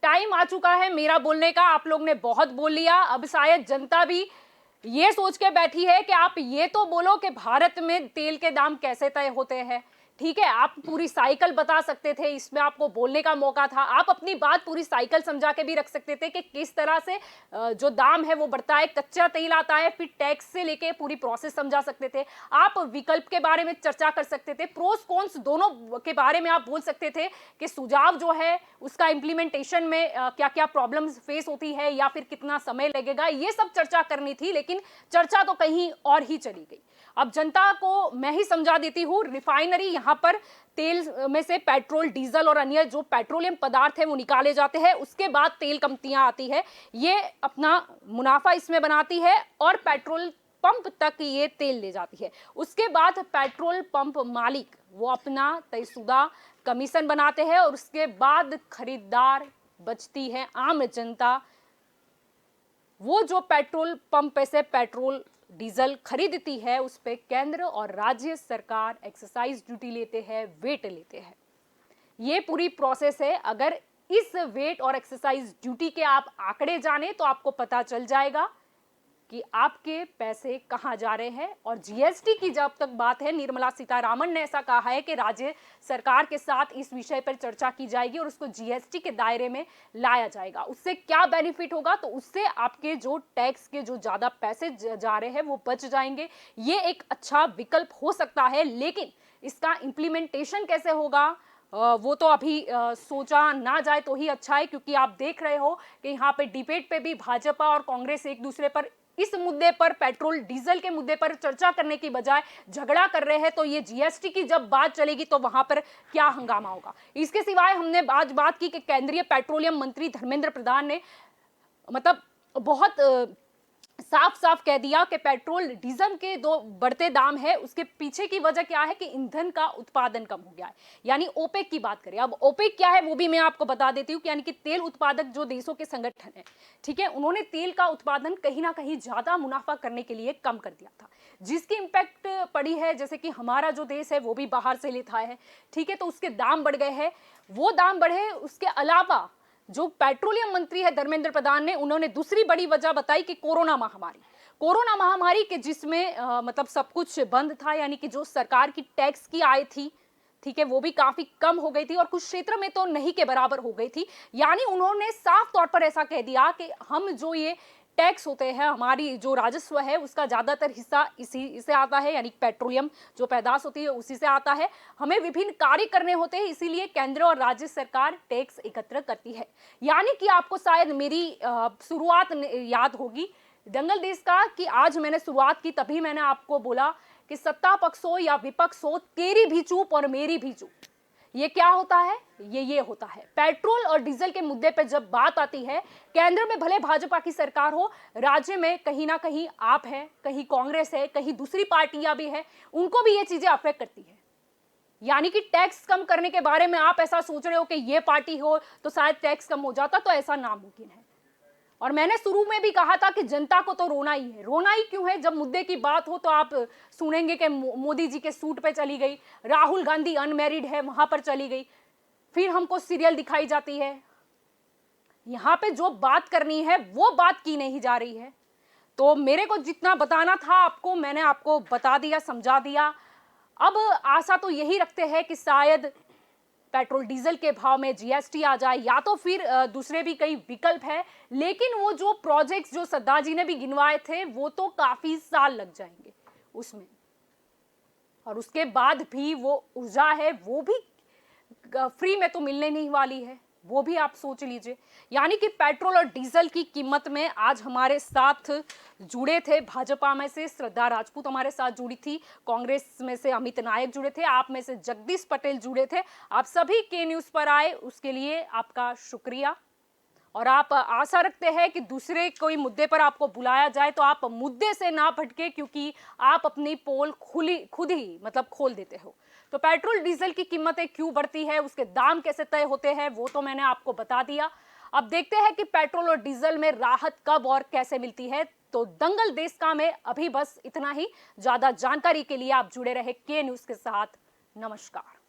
S1: टाइम आ चुका है मेरा बोलने का, आप लोग ने बहुत बोल लिया। अब शायद जनता भी ये सोच के बैठी है कि आप ये तो बोलो कि भारत में तेल के दाम कैसे तय होते हैं। ठीक है, आप पूरी साइकिल बता सकते थे, इसमें आपको बोलने का मौका था। आप अपनी बात पूरी साइकिल समझा के भी रख सकते थे कि किस तरह से जो दाम है वो बढ़ता है, कच्चा तेल आता है, फिर टैक्स से लेके पूरी प्रोसेस समझा सकते थे। आप विकल्प के बारे में चर्चा कर सकते थे, प्रोस कॉन्स दोनों के बारे में आप बोल सकते थे कि सुझाव जो है उसका इम्प्लीमेंटेशन में क्या क्या प्रॉब्लम्स फेस होती है या फिर कितना समय लगेगा, ये सब चर्चा करनी थी। लेकिन चर्चा तो कहीं और ही चली गई। अब जनता को मैं ही समझा देती हूँ, रिफाइनरी यहाँ पर तेल में से पेट्रोल, डीजल और अन्य जो पेट्रोलियम पदार्थ है वो निकाले जाते हैं। उसके बाद तेल कंपनियां आती है, ये अपना मुनाफा इसमें बनाती है और पेट्रोल पंप तक ये तेल ले जाती है। उसके बाद पेट्रोल पंप मालिक वो अपना तयशुदा कमीशन बनाते हैं और उसके बाद खरीदार बचती है आम जनता। वो जो पेट्रोल पंप से पेट्रोल डीजल खरीदती है उस पे केंद्र और राज्य सरकार एक्साइज ड्यूटी लेते हैं, वेट लेते हैं। ये पूरी प्रोसेस है। अगर इस वेट और एक्साइज ड्यूटी के आप आंकड़े जाने तो आपको पता चल जाएगा कि आपके पैसे कहां जा रहे हैं। और जीएसटी की जब तक बात है, निर्मला सीतारामन ने ऐसा कहा है कि राज्य सरकार के साथ इस विषय पर चर्चा की जाएगी और उसको जीएसटी के दायरे में लाया जाएगा। उससे क्या बेनिफिट होगा, तो उससे आपके जो टैक्स के जो ज्यादा पैसे जा रहे हैं वो बच जाएंगे। ये एक अच्छा विकल्प हो सकता है, लेकिन इसका इम्प्लीमेंटेशन कैसे होगा वो तो अभी सोचा ना जाए तो ही अच्छा है। क्योंकि आप देख रहे हो कि यहाँ पे डिबेट पे भी भाजपा और कांग्रेस एक दूसरे पर इस मुद्दे पर, पेट्रोल डीजल के मुद्दे पर चर्चा करने की बजाय झगड़ा कर रहे हैं। तो ये जीएसटी की जब बात चलेगी तो वहां पर क्या हंगामा होगा। इसके सिवाय हमने आज बात की कि केंद्रीय पेट्रोलियम मंत्री धर्मेंद्र प्रधान ने मतलब बहुत साफ साफ कह दिया कि पेट्रोल डीजल के दो बढ़ते दाम है, उसके पीछे की वजह क्या है कि ईंधन का उत्पादन कम हो गया है। यानी ओपेक की बात करें, अब ओपेक क्या है वो भी मैं आपको बता देती हूँ। यानी कि तेल उत्पादक जो देशों के संगठन है, ठीक है, उन्होंने तेल का उत्पादन कहीं ना कहीं ज्यादा मुनाफा करने के लिए कम कर दिया था, जिसकी इंपैक्ट पड़ी है। जैसे कि हमारा जो देश है वो भी बाहर से लेता है, ठीक है, तो उसके दाम बढ़ गए हैं। वो दाम बढ़े, उसके अलावा जो पेट्रोलियम मंत्री है धर्मेंद्र प्रधान ने, उन्होंने दूसरी बड़ी वजह बताई कि कोरोना महामारी के जिसमें मतलब सब कुछ बंद था। यानी कि जो सरकार की टैक्स की आय थी, ठीक है, वो भी काफी कम हो गई थी और कुछ क्षेत्र में तो नहीं के बराबर हो गई थी। यानी उन्होंने साफ तौर पर ऐसा कह दिया कि हम जो ये टैक्स होते हैं, हमारी जो राजस्व है उसका ज्यादातर हिस्सा इसी से आता है। यानी पेट्रोलियम जो पैदाश होती है उसी से आता है। हमें विभिन्न कार्य करने होते हैं, इसीलिए केंद्र और राज्य सरकार टैक्स एकत्र करती है। यानी कि आपको शायद मेरी शुरुआत याद होगी दंगल देश का, कि आज मैंने शुरुआत की तभी मैंने आपको बोला कि सत्ता पक्ष हो या विपक्ष हो, तेरी भी चूप और मेरी भी चूप। ये क्या होता है, ये होता है पेट्रोल और डीजल के मुद्दे पे जब बात आती है, केंद्र में भले भाजपा की सरकार हो, राज्य में कहीं ना कहीं आप है, कहीं कांग्रेस है, कहीं दूसरी पार्टियां भी है, उनको भी ये चीजें अफेक्ट करती है। यानी कि टैक्स कम करने के बारे में आप ऐसा सोच रहे हो कि ये पार्टी हो तो शायद टैक्स कम हो जाता, तो ऐसा नामुमकिन है। और मैंने शुरू में भी कहा था कि जनता को तो रोना ही है। रोना ही क्यों है, जब मुद्दे की बात हो तो आप सुनेंगे कि मोदी जी के सूट पे चली गई, राहुल गांधी अनमैरिड है वहां पर चली गई, फिर हमको सीरियल दिखाई जाती है। यहां पे जो बात करनी है वो बात की नहीं जा रही है। तो मेरे को जितना बताना था आपको, मैंने आपको बता दिया, समझा दिया। अब आशा तो यही रखते हैं कि शायद पेट्रोल डीजल के भाव में जीएसटी आ जाए, या तो फिर दूसरे भी कई विकल्प है। लेकिन वो जो प्रोजेक्ट्स जो सद्दा जी ने भी गिनवाए थे वो तो काफी साल लग जाएंगे उसमें, और उसके बाद भी वो ऊर्जा है वो भी फ्री में तो मिलने नहीं वाली है, वो भी आप सोच लीजिए। यानी कि पेट्रोल और डीजल की कीमत में आज हमारे साथ जुड़े थे भाजपा में से श्रद्धा राजपूत हमारे साथ जुड़ी थी, कांग्रेस में से अमित नायक जुड़े थे, आप में से जगदीश पटेल जुड़े थे। आप सभी के न्यूज़ पर आए उसके लिए आपका शुक्रिया। और आप आशा रखते हैं कि दूसरे कोई मुद्दे पर आपको बुलाया जाए तो आप मुद्दे से ना भटके, क्योंकि आप अपनी पोल खुद ही मतलब खोल देते हो। तो पेट्रोल डीजल की कीमतें क्यों बढ़ती है, उसके दाम कैसे तय होते हैं, वो तो मैंने आपको बता दिया। अब देखते हैं कि पेट्रोल और डीजल में राहत कब और कैसे मिलती है। तो दंगल देश का में अभी बस इतना ही। ज्यादा जानकारी के लिए आप जुड़े रहे के न्यूज के साथ। नमस्कार।